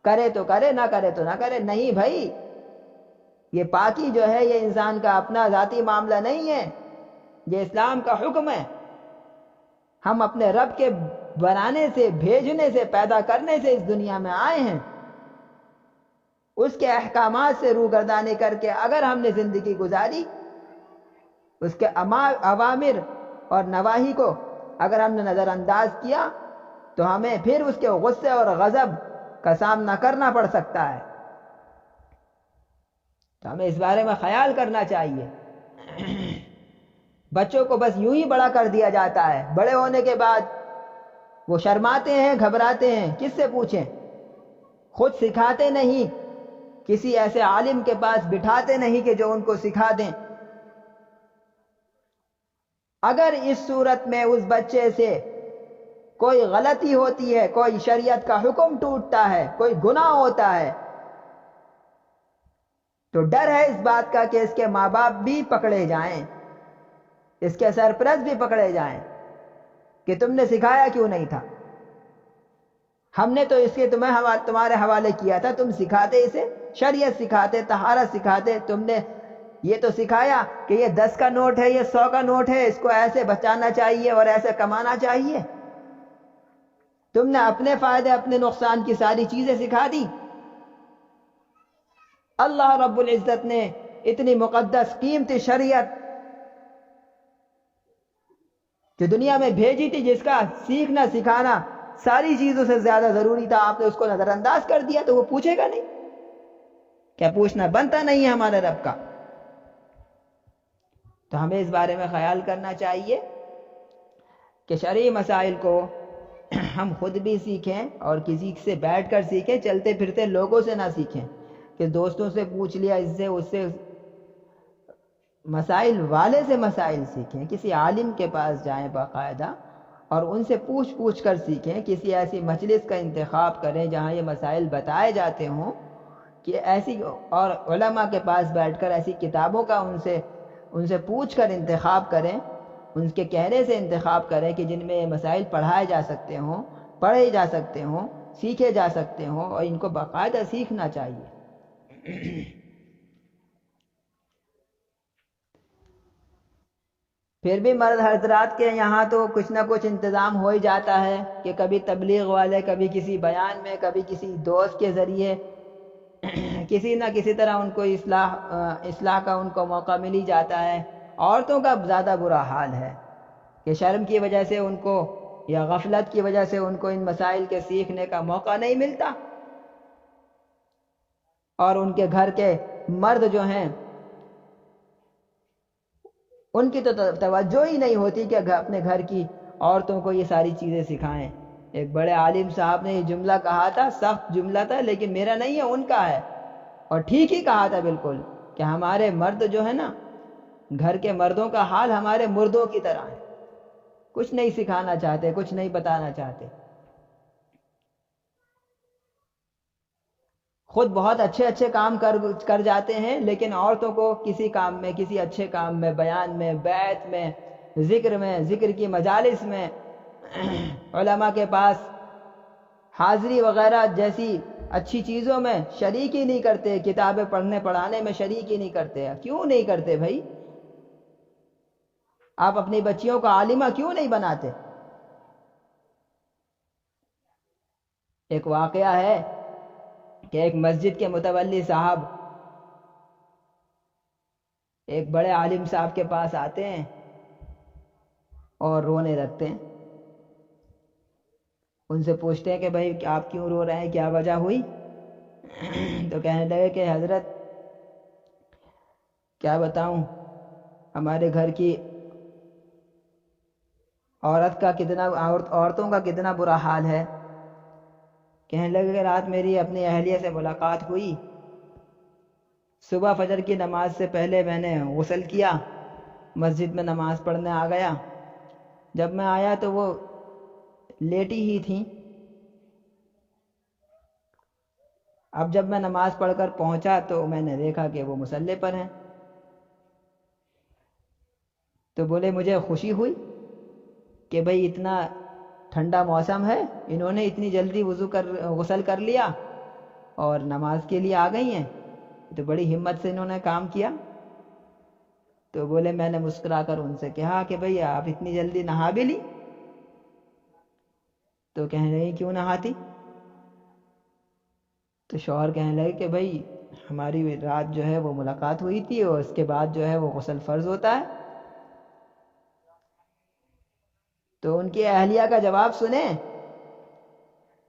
کرے تو کرے، نہ کرے تو نہ کرے. نہیں بھائی، یہ پاکی جو ہے یہ انسان کا اپنا ذاتی معاملہ نہیں ہے، یہ اسلام کا حکم ہے. ہم اپنے رب کے بنانے سے، بھیجنے سے، پیدا کرنے سے اس دنیا میں آئے ہیں. اس کے احکامات سے روگردانی کر کے اگر ہم نے زندگی گزاری، اس کے اوامر اور نواہی کو اگر ہم نے نظر انداز کیا، تو ہمیں پھر اس کے غصے اور غضب کا سامنا کرنا پڑ سکتا ہے. تو ہمیں اس بارے میں خیال کرنا چاہیے. بچوں کو بس یوں ہی بڑا کر دیا جاتا ہے، بڑے ہونے کے بعد وہ شرماتے ہیں، گھبراتے ہیں. کس سے پوچھیں؟ خود سکھاتے نہیں، کسی ایسے عالم کے پاس بٹھاتے نہیں کہ جو ان کو سکھا دیں. اگر اس صورت میں اس بچے سے کوئی غلطی ہوتی ہے، کوئی شریعت کا حکم ٹوٹتا ہے، کوئی گناہ ہوتا ہے، تو ڈر ہے اس بات کا کہ اس کے ماں باپ بھی پکڑے جائیں، اس کے سرپرست بھی پکڑے جائیں کہ تم نے سکھایا کیوں نہیں تھا، ہم نے تو اس کے تمہارے حوالے کیا تھا، تم سکھاتے اسے، شریعت سکھاتے، طہارت سکھاتے. تم نے یہ تو سکھایا کہ یہ 10 کا نوٹ ہے، یہ 100 کا نوٹ ہے، اس کو ایسے بچانا چاہیے اور ایسے کمانا چاہیے. تم نے اپنے فائدے، اپنے نقصان کی ساری چیزیں سکھا دی. اللہ رب العزت نے اتنی مقدس قیمتی شریعت جو دنیا میں بھیجی تھی، جس کا سیکھنا سکھانا ساری چیزوں سے زیادہ ضروری تھا، آپ نے اس کو نظر انداز کر دیا. تو وہ پوچھے گا نہیں؟ کیا پوچھنا بنتا نہیں ہے ہمارے رب کا؟ تو ہمیں اس بارے میں خیال کرنا چاہیے کہ شرعی مسائل کو ہم خود بھی سیکھیں اور کسی سے بیٹھ کر سیکھیں. چلتے پھرتے لوگوں سے نہ سیکھیں کہ دوستوں سے پوچھ لیا، اس سے مسائل والے سے مسائل سیکھیں. کسی عالم کے پاس جائیں باقاعدہ اور ان سے پوچھ پوچھ کر سیکھیں. کسی ایسی مجلس کا انتخاب کریں جہاں یہ مسائل بتائے جاتے ہوں کہ ایسی، اور علماء کے پاس بیٹھ کر ایسی کتابوں کا ان سے پوچھ کر انتخاب کریں، ان کے کہنے سے انتخاب کریں کہ جن میں یہ مسائل پڑھائے جا سکتے ہوں، پڑھے جا سکتے ہوں، سیکھے جا سکتے ہوں، اور ان کو باقاعدہ سیکھنا چاہیے. پھر بھی مرد حضرات کے یہاں تو کچھ نہ کچھ انتظام ہو ہی جاتا ہے کہ کبھی تبلیغ والے، کبھی کسی بیان میں، کبھی کسی دوست کے ذریعے کسی نہ کسی طرح ان کو اصلاح کا ان کو موقع مل ہی جاتا ہے. عورتوں کا زیادہ برا حال ہے کہ شرم کی وجہ سے ان کو یا غفلت کی وجہ سے ان کو ان مسائل کے سیکھنے کا موقع نہیں ملتا، اور ان کے گھر کے مرد جو ہیں ان کی تو توجہ ہی نہیں ہوتی کہ اپنے گھر کی عورتوں کو یہ ساری چیزیں سکھائیں. ایک بڑے عالم صاحب نے یہ جملہ کہا تھا، سخت جملہ تھا لیکن میرا نہیں ہے، ان کا ہے، اور ٹھیک ہی کہا تھا بالکل، کہ ہمارے مرد جو ہے نا، گھر کے مردوں کا حال ہمارے مردوں کی طرح ہے، کچھ نہیں سکھانا چاہتے، کچھ نہیں بتانا چاہتے. خود بہت اچھے اچھے کام کر جاتے ہیں، لیکن عورتوں کو کسی کام میں، کسی اچھے کام میں، بیان میں، بیعت میں، ذکر کی مجالس میں، علماء کے پاس حاضری وغیرہ جیسی اچھی چیزوں میں شریک ہی نہیں کرتے، کتابیں پڑھنے پڑھانے میں شریک ہی نہیں کرتے. کیوں نہیں کرتے بھائی؟ آپ اپنی بچیوں کو عالمہ کیوں نہیں بناتے؟ ایک واقعہ ہے کہ ایک مسجد کے متولی صاحب ایک بڑے عالم صاحب کے پاس آتے ہیں اور رونے لگتے ہیں. ان سے پوچھتے ہیں کہ بھائی آپ کیوں رو رہے ہیں، کیا وجہ ہوئی؟ تو کہنے لگے کہ حضرت کیا بتاؤں، ہمارے گھر کی عورتوں کا کتنا برا حال ہے. کہنے لگے کہ رات میری اپنی اہلیہ سے ملاقات ہوئی، صبح فجر کی نماز سے پہلے میں نے غسل کیا، مسجد میں نماز پڑھنے آ گیا. جب میں آیا تو وہ لیٹی ہی تھیں. اب جب میں نماز پڑھ کر پہنچا تو میں نے دیکھا کہ وہ مصلی پر ہیں. تو بولے مجھے خوشی ہوئی کہ بھئی اتنا ٹھنڈا موسم ہے، انہوں نے اتنی جلدی غسل کر لیا اور نماز کے لیے آ گئی ہیں، تو بڑی ہمت سے انہوں نے کام کیا. تو بولے میں نے مسکرا کر ان سے کہا کہ بھئی آپ اتنی جلدی نہا بھی لی؟ تو کہنے لگے کیوں نہاتی؟ تو شوہر کہنے لگے کہ بھئی ہماری رات جو ہے وہ ملاقات ہوئی تھی، اور اس کے بعد جو ہے وہ غسل فرض ہوتا ہے. تو ان کی اہلیہ کا جواب سنیں.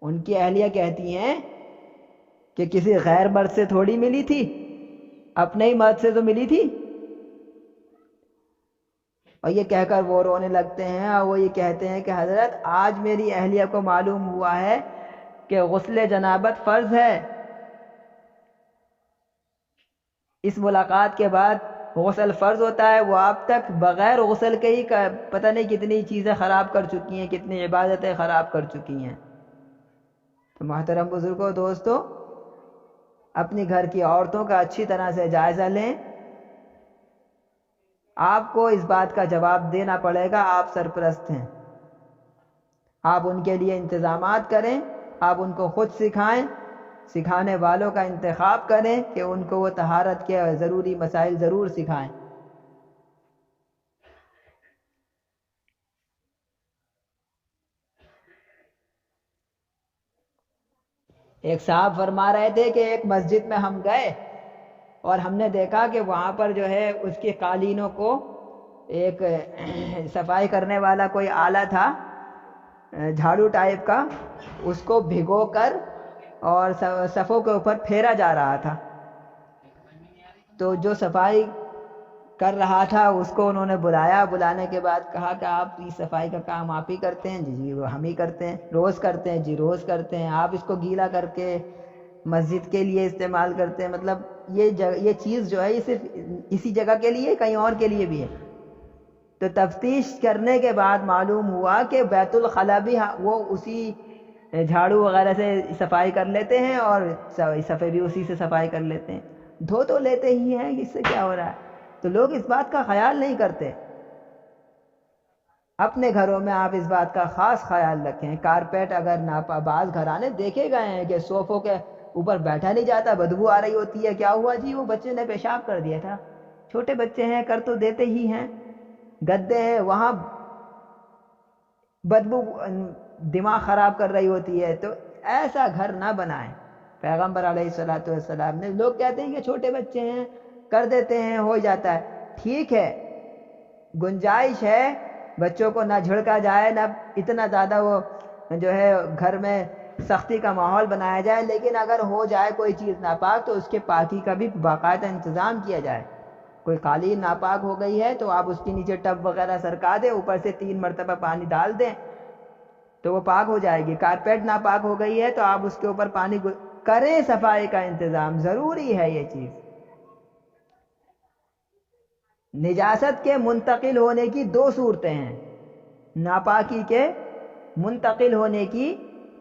ان کی اہلیہ کہتی ہیں کہ کسی غیر مرد سے تھوڑی ملی تھی، اپنے ہی مرد سے تو ملی تھی. اور یہ کہہ کر وہ رونے لگتے ہیں، اور وہ یہ کہتے ہیں کہ حضرت آج میری اہلیہ کو معلوم ہوا ہے کہ غسل جنابت فرض ہے. اس ملاقات کے بعد غسل فرض ہوتا ہے. وہ اب تک بغیر غسل کے ہی پتہ نہیں کتنی چیزیں خراب کر چکی ہیں، کتنی عبادتیں خراب کر چکی ہیں. تو محترم بزرگوں، دوستو، اپنی گھر کی عورتوں کا اچھی طرح سے جائزہ لیں. آپ کو اس بات کا جواب دینا پڑے گا، آپ سرپرست ہیں. آپ ان کے لیے انتظامات کریں، آپ ان کو خود سکھائیں، سکھانے والوں کا انتخاب کریں کہ ان کو وہ طہارت کے ضروری مسائل ضرور سکھائیں. ایک صاحب فرما رہے تھے کہ ایک مسجد میں ہم گئے اور ہم نے دیکھا کہ وہاں پر جو ہے اس کے قالینوں کو ایک صفائی کرنے والا کوئی آلہ تھا، جھاڑو ٹائپ کا، اس کو بھگو کر اور صفوں کے اوپر پھیرا جا رہا تھا. تو جو صفائی کر رہا تھا اس کو انہوں نے بلایا. بلانے کے بعد کہا کہ آپ یہ صفائی کا کام آپ ہی کرتے ہیں؟ جی وہ ہم ہی کرتے ہیں. روز کرتے ہیں؟ جی روز کرتے ہیں. آپ اس کو گیلا کر کے مسجد کے لیے استعمال کرتے ہیں؟ مطلب یہ چیز جو ہے یہ صرف اسی جگہ کے لیے، کہیں اور کے لیے بھی ہے؟ تو تفتیش کرنے کے بعد معلوم ہوا کہ بیت الخلاء بھی وہ اسی جھاڑو وغیرہ سے صفائی کر لیتے ہیں اور صفحے بھی اسی سے صفائی کر لیتے ہیں، دھو تو لیتے ہی ہیں، اس سے کیا ہو رہا ہے؟ تو لوگ اس بات کا خیال نہیں کرتے۔ اپنے گھروں میں آپ اس بات کا خاص خیال رکھیں، کارپیٹ اگر بعض گھرانے دیکھے گئے ہیں کہ صوفوں کے اوپر بیٹھا نہیں جاتا، بدبو آ رہی ہوتی ہے، کیا ہوا جی؟ وہ بچے نے پیشاب کر دیا تھا۔ چھوٹے بچے ہیں، کر تو دیتے ہی ہیں۔ گدے ہیں، وہاں بدبو دماغ خراب کر رہی ہوتی ہے، تو ایسا گھر نہ بنائیں۔ پیغمبر علیہ الصلوۃ والسلام نے، لوگ کہتے ہیں کہ چھوٹے بچے ہیں کر دیتے ہیں، ہو جاتا ہے، ٹھیک ہے، گنجائش ہے، بچوں کو نہ جھڑکا جائے، نہ اتنا زیادہ وہ جو ہے گھر میں سختی کا ماحول بنایا جائے، لیکن اگر ہو جائے کوئی چیز ناپاک تو اس کے پاکی کا بھی باقاعدہ انتظام کیا جائے۔ کوئی قالین ناپاک ہو گئی ہے تو آپ اس کے نیچے ٹب وغیرہ سرکا دیں، اوپر سے 3 مرتبہ پانی ڈال دیں تو وہ پاک ہو جائے گی۔ کارپیٹ ناپاک ہو گئی ہے تو آپ اس کے اوپر پانی کریں، صفائی کا انتظام ضروری ہے۔ یہ چیز نجاست کے منتقل ہونے کی 2 صورتیں ہیں، ناپاکی کے منتقل ہونے کی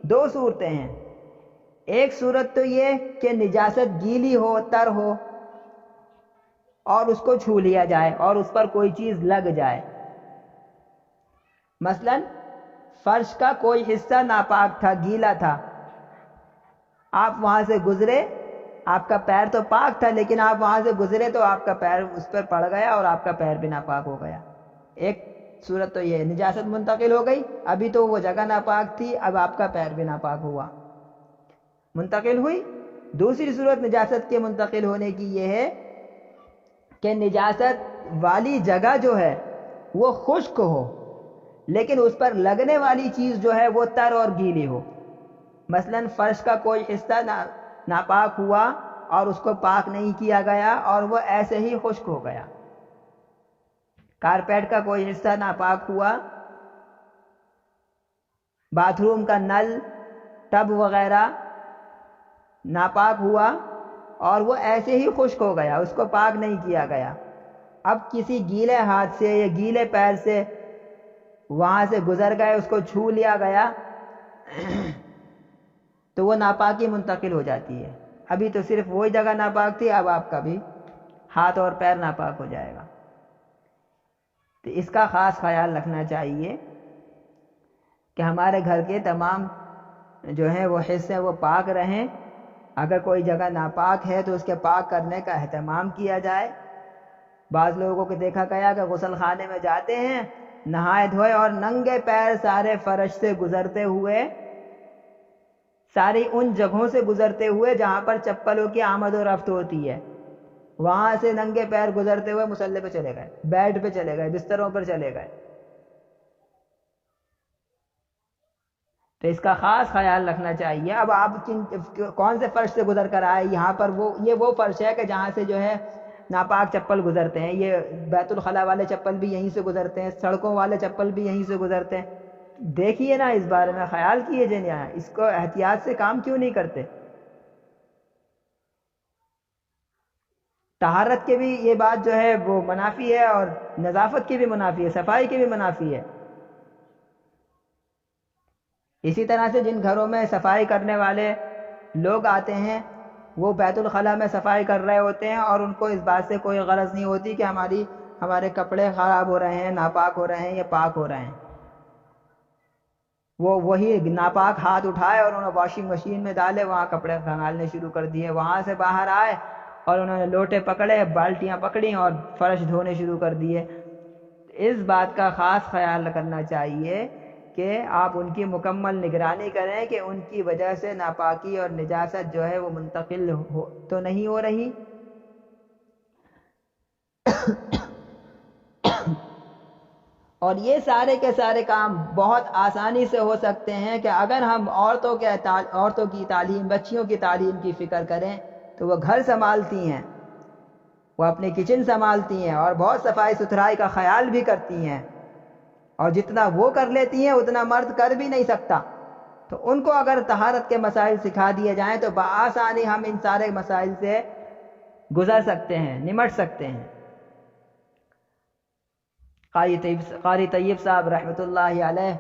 2 صورتیں ہیں۔ ایک صورت تو یہ کہ نجاست گیلی ہو، تر ہو اور اس کو چھو لیا جائے اور اس پر کوئی چیز لگ جائے، مثلا فرش کا کوئی حصہ ناپاک تھا، گیلا تھا، آپ وہاں سے گزرے، آپ کا پیر تو پاک تھا لیکن آپ وہاں سے گزرے تو آپ کا پیر اس پر پڑ گیا اور آپ کا پیر بھی ناپاک ہو گیا۔ ایک صورت تو یہ نجاست منتقل ہو گئی، ابھی تو وہ جگہ ناپاک تھی، اب آپ کا پیر بھی ناپاک ہوا، منتقل ہوئی۔ دوسری صورت نجاست کے منتقل ہونے کی یہ ہے کہ نجاست والی جگہ جو ہے وہ خشک ہو لیکن اس پر لگنے والی چیز جو ہے وہ تر اور گیلی ہو، مثلا فرش کا کوئی حصہ ناپاک ہوا اور اس کو پاک نہیں کیا گیا اور وہ ایسے ہی خشک ہو گیا۔ کارپیٹ کا کوئی حصہ ناپاک ہوا، باتھ روم کا نل، ٹب وغیرہ ناپاک ہوا اور وہ ایسے ہی خشک ہو گیا، اس کو پاک نہیں کیا گیا۔ اب کسی گیلے ہاتھ سے یا گیلے پیر سے وہاں سے گزر گئے، اس کو چھو لیا گیا تو وہ ناپاکی منتقل ہو جاتی ہے۔ ابھی تو صرف وہی جگہ ناپاک تھی، اب آپ کا بھی ہاتھ اور پیر ناپاک ہو جائے گا۔ تو اس کا خاص خیال رکھنا چاہیے کہ ہمارے گھر کے تمام جو ہیں وہ حصے وہ پاک رہیں۔ اگر کوئی جگہ ناپاک ہے تو اس کے پاک کرنے کا اہتمام کیا جائے۔ بعض لوگوں کو دیکھا گیا کہ غسل خانے میں جاتے ہیں، نہائے دھوئے اور ننگے پیر سارے فرش سے گزرتے ہوئے، ساری ان جگہوں سے گزرتے ہوئے جہاں پر چپلوں کی آمد و رفت ہوتی ہے، وہاں سے ننگے پیر گزرتے ہوئے مصلی پہ چلے گئے، بیڈ پہ چلے گئے، بستروں پر چلے گئے۔ تو اس کا خاص خیال رکھنا چاہیے۔ اب آپ کون سے فرش سے گزر کر آئے؟ یہاں پر وہ فرش ہے کہ جہاں سے جو ہے ناپاک چپل گزرتے ہیں، یہ بیت الخلاء والے چپل بھی یہیں سے گزرتے ہیں، سڑکوں والے چپل بھی یہیں سے گزرتے ہیں۔ دیکھیے نا، اس بارے میں خیال کیے نا، اس کو احتیاط سے کام کیوں نہیں کرتے؟ طہارت کے بھی یہ بات جو ہے وہ منافی ہے اور نظافت کی بھی منافی ہے، صفائی کی بھی منافی ہے۔ اسی طرح سے جن گھروں میں صفائی کرنے والے لوگ آتے ہیں وہ بیت الخلاء میں صفائی کر رہے ہوتے ہیں اور ان کو اس بات سے کوئی غرض نہیں ہوتی کہ ہمارے کپڑے خراب ہو رہے ہیں، ناپاک ہو رہے ہیں یا پاک ہو رہے ہیں۔ وہ وہی ناپاک ہاتھ اٹھائے اور انہوں نے واشنگ مشین میں ڈالے، وہاں کپڑے کھنگالنے شروع کر دیے، وہاں سے باہر آئے اور انہوں نے لوٹے پکڑے، بالٹیاں پکڑی اور فرش دھونے شروع کر دیے۔ اس بات کا خاص خیال کرنا چاہیے کہ آپ ان کی مکمل نگرانی کریں کہ ان کی وجہ سے ناپاکی اور نجاست جو ہے وہ منتقل تو نہیں ہو رہی۔ اور یہ سارے کے سارے کام بہت آسانی سے ہو سکتے ہیں کہ اگر ہم عورتوں کی تعلیم، بچیوں کی تعلیم کی فکر کریں تو وہ گھر سنبھالتی ہیں، وہ اپنی کچن سنبھالتی ہیں اور بہت صفائی ستھرائی کا خیال بھی کرتی ہیں، اور جتنا وہ کر لیتی ہیں اتنا مرد کر بھی نہیں سکتا۔ تو ان کو اگر طہارت کے مسائل سکھا دیے جائیں تو بآسانی ہم ان سارے مسائل سے گزر سکتے ہیں، نمٹ سکتے ہیں۔ قاری طیب صاحب رحمۃ اللہ علیہ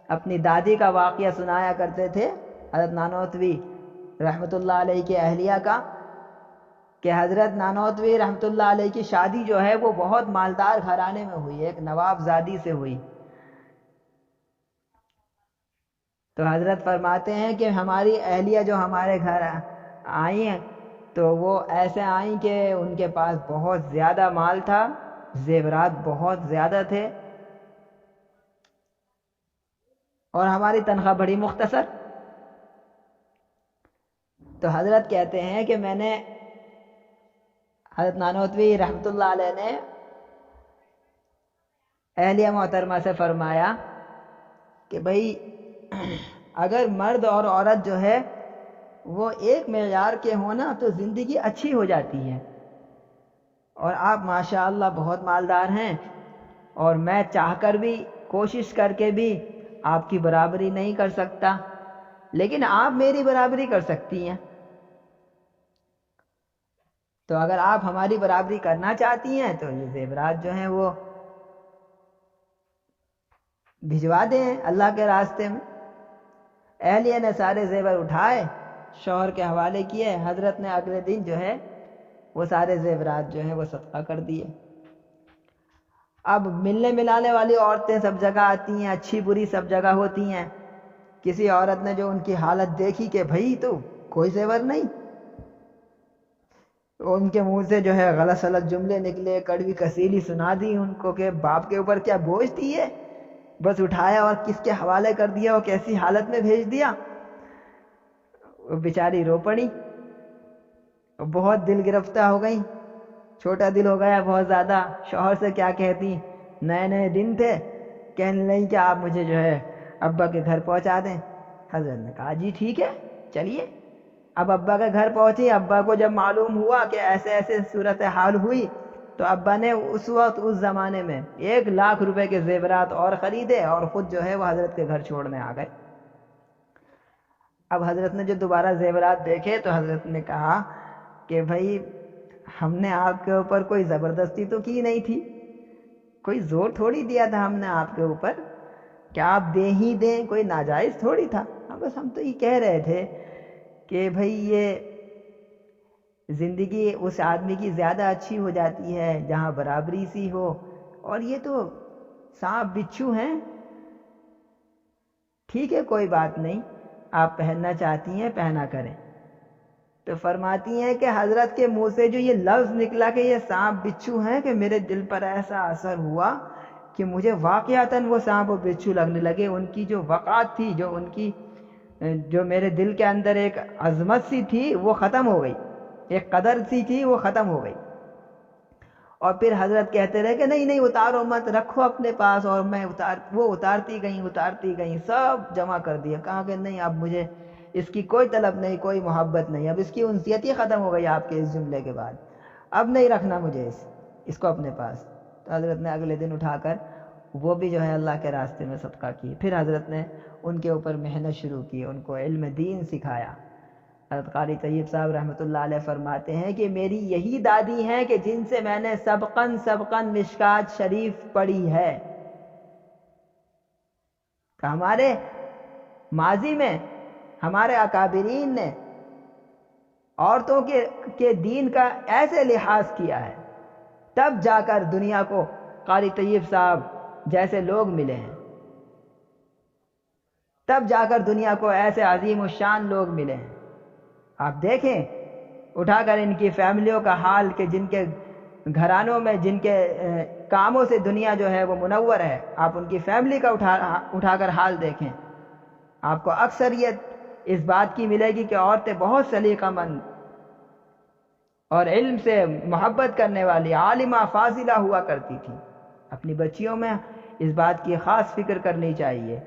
اپنی دادی کا واقعہ سنایا کرتے تھے، حضرت نانوتوی رحمۃ اللہ علیہ کے اہلیہ کا، کہ حضرت نانوتوی رحمۃ اللہ علیہ کی شادی جو ہے وہ بہت مالدار گھرانے میں ہوئی، ایک نواب زادی سے ہوئی۔ تو حضرت فرماتے ہیں کہ ہماری اہلیہ جو ہمارے گھر آئی ہیں تو وہ ایسے آئیں کہ ان کے پاس بہت زیادہ مال تھا، زیورات بہت زیادہ تھے، اور ہماری تنخواہ بڑی مختصر۔ تو حضرت کہتے ہیں کہ میں نے، حضرت نانوتوی رحمۃ اللہ علیہ نے اہلیہ محترمہ سے فرمایا کہ بھائی اگر مرد اور عورت جو ہے وہ ایک معیار کے ہونا تو زندگی اچھی ہو جاتی ہے، اور آپ ماشاء اللہ بہت مالدار ہیں، اور میں چاہ کر بھی، کوشش کر کے بھی آپ کی برابری نہیں کر سکتا، لیکن آپ میری برابری کر سکتی ہیں۔ تو اگر آپ ہماری برابری کرنا چاہتی ہیں تو یہ زیورات جو ہیں وہ بھجوا دیں اللہ کے راستے میں۔ اہلیہ نے سارے زیور اٹھائے، شوہر کے حوالے کیے، حضرت نے اگلے دن جو ہے وہ سارے زیورات جو ہیں وہ صدقہ کر دیے۔ اب ملنے ملانے والی عورتیں سب جگہ آتی ہیں، اچھی بری سب جگہ ہوتی ہیں۔ کسی عورت نے جو ان کی حالت دیکھی کہ بھائی تو کوئی زیور نہیں، ان کے منہ سے جو ہے غلط سلط جملے نکلے، کڑوی کسیلی سنا دی ان کو کہ باپ کے اوپر کیا بوجھ تھی ہے، بس اٹھایا اور کس کے حوالے کر دیا، اور کیسی حالت میں بھیج دیا۔ وہ بیچاری رو پڑی، بہت دل گرفتہ ہو گئی، چھوٹا دل ہو گیا بہت زیادہ۔ شوہر سے کیا کہتی، نئے نئے دن تھے، کہنے لگی کہ آپ مجھے جو ہے ابا کے گھر پہنچا دیں۔ حضرت نے کہا جی ٹھیک ہے چلیے۔ اب ابا کے گھر پہنچی، ابا کو جب معلوم ہوا کہ ایسے ایسے صورتحال ہوئی تو ابا نے اس وقت اس زمانے میں 1,00,000 روپے کے زیورات اور خریدے، اور خود جو ہے وہ حضرت کے گھر چھوڑنے آ گئے۔ اب حضرت نے جو دوبارہ زیورات دیکھے تو حضرت نے کہا کہ بھائی ہم نے آپ کے اوپر کوئی زبردستی تو کی نہیں تھی، کوئی زور تھوڑی دیا تھا ہم نے آپ کے اوپر کہ آپ دیں ہی دیں، کوئی ناجائز تھوڑی تھا، بس ہم تو یہ کہہ رہے تھے کہ بھائی یہ زندگی اس آدمی کی زیادہ اچھی ہو جاتی ہے جہاں برابری سی ہو، اور یہ تو سانپ بچھو ہیں، ٹھیک ہے کوئی بات نہیں، آپ پہننا چاہتی ہیں پہنا کریں۔ تو فرماتی ہیں کہ حضرت کے منہ سے جو یہ لفظ نکلا کہ یہ سانپ بچھو ہیں، کہ میرے دل پر ایسا اثر ہوا کہ مجھے واقعتاً وہ سانپ و بچھو لگنے لگے۔ ان کی جو وقعت تھی، جو میرے دل کے اندر ایک عظمت سی تھی وہ ختم ہو گئی، ایک قدر سی تھی وہ ختم ہو گئی۔ اور پھر حضرت کہتے رہے کہ نہیں نہیں اتارو مت، رکھو اپنے پاس، اور میں وہ اتارتی گئیں، سب جمع کر دیا، کہا کہ نہیں اب مجھے اس کی کوئی طلب نہیں، کوئی محبت نہیں، اب اس کی انسیت ہی ختم ہو گئی آپ کے اس جملے کے بعد، اب نہیں رکھنا مجھے اس کو اپنے پاس۔ تو حضرت نے اگلے دن اٹھا کر وہ بھی جو ہے اللہ کے راستے میں صدقہ کی۔ پھر حضرت نے ان کے اوپر محنت شروع کی، ان کو علم دین سکھایا۔ حضرت قاری طیب صاحب رحمۃ اللہ علیہ فرماتے ہیں کہ میری یہی دادی ہیں کہ جن سے میں نے سبقاً مشکات شریف پڑھی ہے، کہ ہمارے ماضی میں ہمارے اکابرین نے عورتوں کے دین کا ایسے لحاظ کیا ہے، تب جا کر دنیا کو قاری طیب صاحب جیسے لوگ ملے ہیں، تب جا کر دنیا کو ایسے عظیم الشان لوگ ملے ہیں۔ آپ دیکھیں اٹھا کر ان کی فیملیوں کا حال، کہ جن کے گھرانوں میں جن کے کاموں سے دنیا جو ہے وہ منور ہے، آپ ان کی فیملی کا اٹھا کر حال دیکھیں، آپ کو اکثریت اس بات کی ملے گی کہ عورتیں بہت سلیقہ مند اور علم سے محبت کرنے والی عالمہ فاضلہ ہوا کرتی تھی۔ اپنی بچیوں میں اس بات کی خاص فکر کرنی چاہیے۔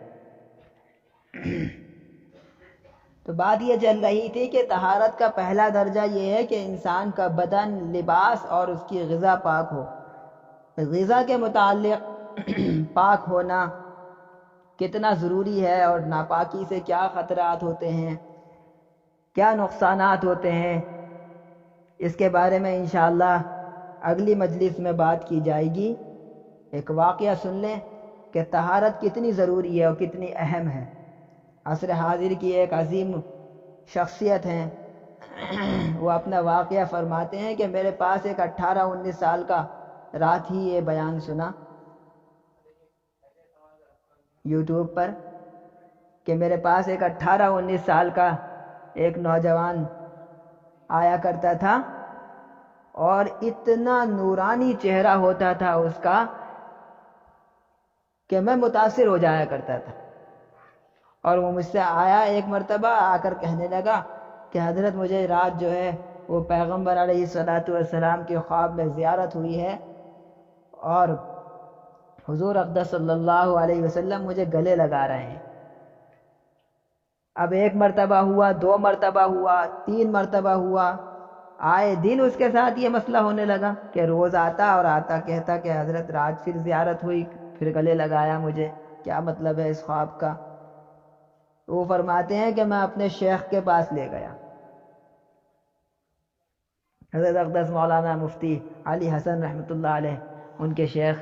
تو بات یہ چل رہی تھی کہ طہارت کا پہلا درجہ یہ ہے کہ انسان کا بدن، لباس اور اس کی غذا پاک ہو۔ غذا کے متعلق پاک ہونا کتنا ضروری ہے، اور ناپاکی سے کیا خطرات ہوتے ہیں، کیا نقصانات ہوتے ہیں، اس کے بارے میں انشاءاللہ اگلی مجلس میں بات کی جائے گی۔ ایک واقعہ سن لیں کہ طہارت کتنی ضروری ہے اور کتنی اہم ہے۔ عصر حاضر کی ایک عظیم شخصیت ہیں، وہ اپنا واقعہ فرماتے ہیں کہ میرے پاس ایک 18-19 سال کا رات ہی یہ بیان سنا یوٹیوب پر کہ میرے پاس ایک 18-19 سال کا ایک نوجوان آیا کرتا تھا اور اتنا نورانی چہرہ ہوتا تھا اس کا کہ میں متاثر ہو جایا کرتا تھا، اور وہ مجھ سے آیا ایک مرتبہ آ کر کہنے لگا کہ حضرت مجھے رات جو ہے وہ پیغمبر علیہ الصلوۃ والسلام کے خواب میں زیارت ہوئی ہے اور حضور اقدس صلی اللہ علیہ وسلم مجھے گلے لگا رہے ہیں۔ اب ایک مرتبہ ہوا، 2 مرتبہ ہوا، 3 مرتبہ ہوا، آئے دن اس کے ساتھ یہ مسئلہ ہونے لگا کہ روز آتا اور آتا کہتا کہ حضرت رات پھر زیارت ہوئی، پھر گلے لگایا مجھے، کیا مطلب ہے اس خواب کا؟ وہ فرماتے ہیں کہ میں اپنے شیخ کے پاس لے گیا، حضرت اقدس مولانا مفتی علی حسن رحمۃ اللہ علیہ، ان کے شیخ،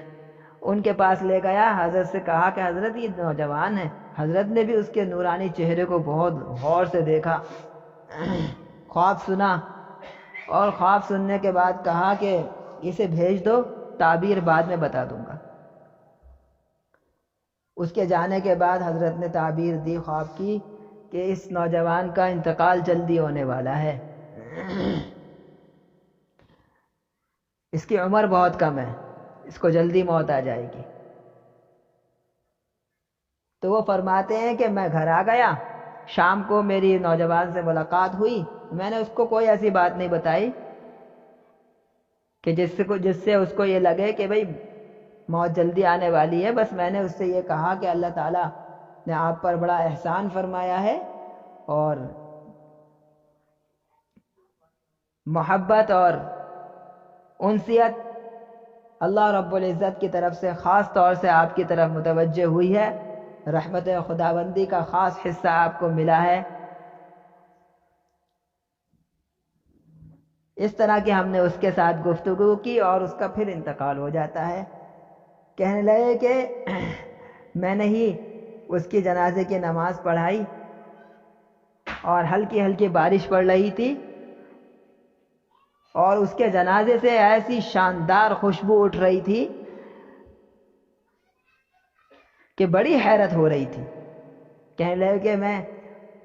ان کے پاس لے گیا۔ حضرت سے کہا کہ حضرت یہ نوجوان ہے۔ حضرت نے بھی اس کے نورانی چہرے کو بہت غور سے دیکھا، خواب سنا، اور خواب سننے کے بعد کہا کہ اسے بھیج دو، تعبیر بعد میں بتا دوں گا۔ اس کے جانے کے بعد حضرت نے تعبیر دی خواب کی کہ اس نوجوان کا انتقال جلدی ہونے والا ہے، اس کی عمر بہت کم ہے، اس کو جلدی موت آ جائے گی۔ تو وہ فرماتے ہیں کہ میں گھر آ گیا، شام کو میری نوجوان سے ملاقات ہوئی، میں نے اس کو کوئی ایسی بات نہیں بتائی کہ جس سے اس کو یہ لگے کہ بھئی موت جلدی آنے والی ہے، بس میں نے اس سے یہ کہا کہ اللہ تعالیٰ نے آپ پر بڑا احسان فرمایا ہے اور محبت اور انسیت اللہ رب العزت کی طرف سے خاص طور سے آپ کی طرف متوجہ ہوئی ہے، رحمت خداوندی کا خاص حصہ آپ کو ملا ہے۔ اس طرح کی ہم نے اس کے ساتھ گفتگو کی اور اس کا پھر انتقال ہو جاتا ہے۔ کہنے لگے کہ میں نے ہی اس کی جنازے کی نماز پڑھائی اور ہلکی ہلکی بارش پڑ رہی تھی اور اس کے جنازے سے ایسی شاندار خوشبو اٹھ رہی تھی کہ بڑی حیرت ہو رہی تھی۔ کہنے لگے کہ میں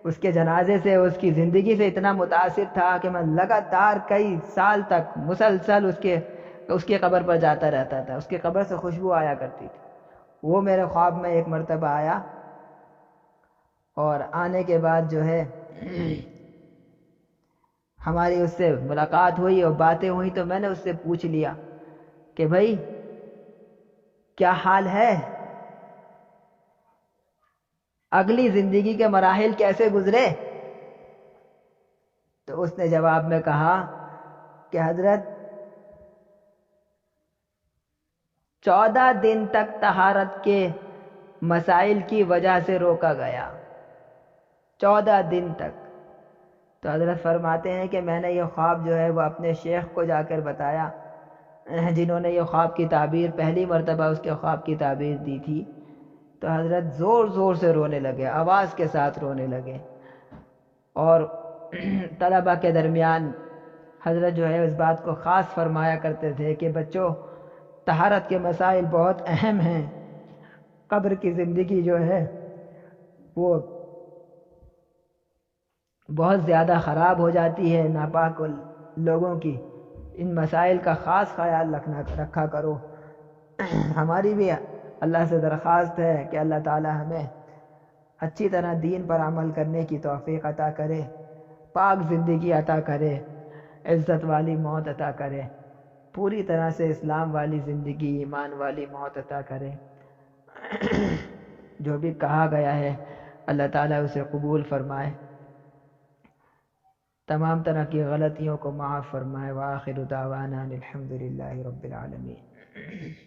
اس کے جنازے سے، اس کی زندگی سے اتنا متاثر تھا کہ میں لگاتار کئی سال تک مسلسل اس کے قبر پر جاتا رہتا تھا، اس کے قبر سے خوشبو آیا کرتی تھی۔ وہ میرے خواب میں ایک مرتبہ آیا اور آنے کے بعد جو ہے ہماری اس سے ملاقات ہوئی اور باتیں ہوئی، تو میں نے اس سے پوچھ لیا کہ بھائی کیا حال ہے، اگلی زندگی کے مراحل کیسے گزرے؟ تو اس نے جواب میں کہا کہ حضرت 14 دن تک طہارت کے مسائل کی وجہ سے روکا گیا، 14 دن تک۔ تو حضرت فرماتے ہیں کہ میں نے یہ خواب جو ہے وہ اپنے شیخ کو جا کر بتایا، جنہوں نے یہ خواب کی تعبیر پہلی مرتبہ اس کے خواب کی تعبیر دی تھی۔ تو حضرت زور زور سے رونے لگے، آواز کے ساتھ رونے لگے، اور طلبہ کے درمیان حضرت جو ہے اس بات کو خاص فرمایا کرتے تھے کہ بچوں، طہارت کے مسائل بہت اہم ہیں، قبر کی زندگی جو ہے وہ بہت زیادہ خراب ہو جاتی ہے ناپاک لوگوں کی، ان مسائل کا خاص خیال رکھا کرو۔ ہماری بھی اللہ سے درخواست ہے کہ اللہ تعالی ہمیں اچھی طرح دین پر عمل کرنے کی توفیق عطا کرے، پاک زندگی عطا کرے، عزت والی موت عطا کرے، پوری طرح سے اسلام والی زندگی، ایمان والی موت عطا کرے۔ جو بھی کہا گیا ہے اللہ تعالیٰ اسے قبول فرمائے، تمام طرح کی غلطیوں کو معاف فرمائے۔ وآخر دعوانا الحمد للہ رب العالمین۔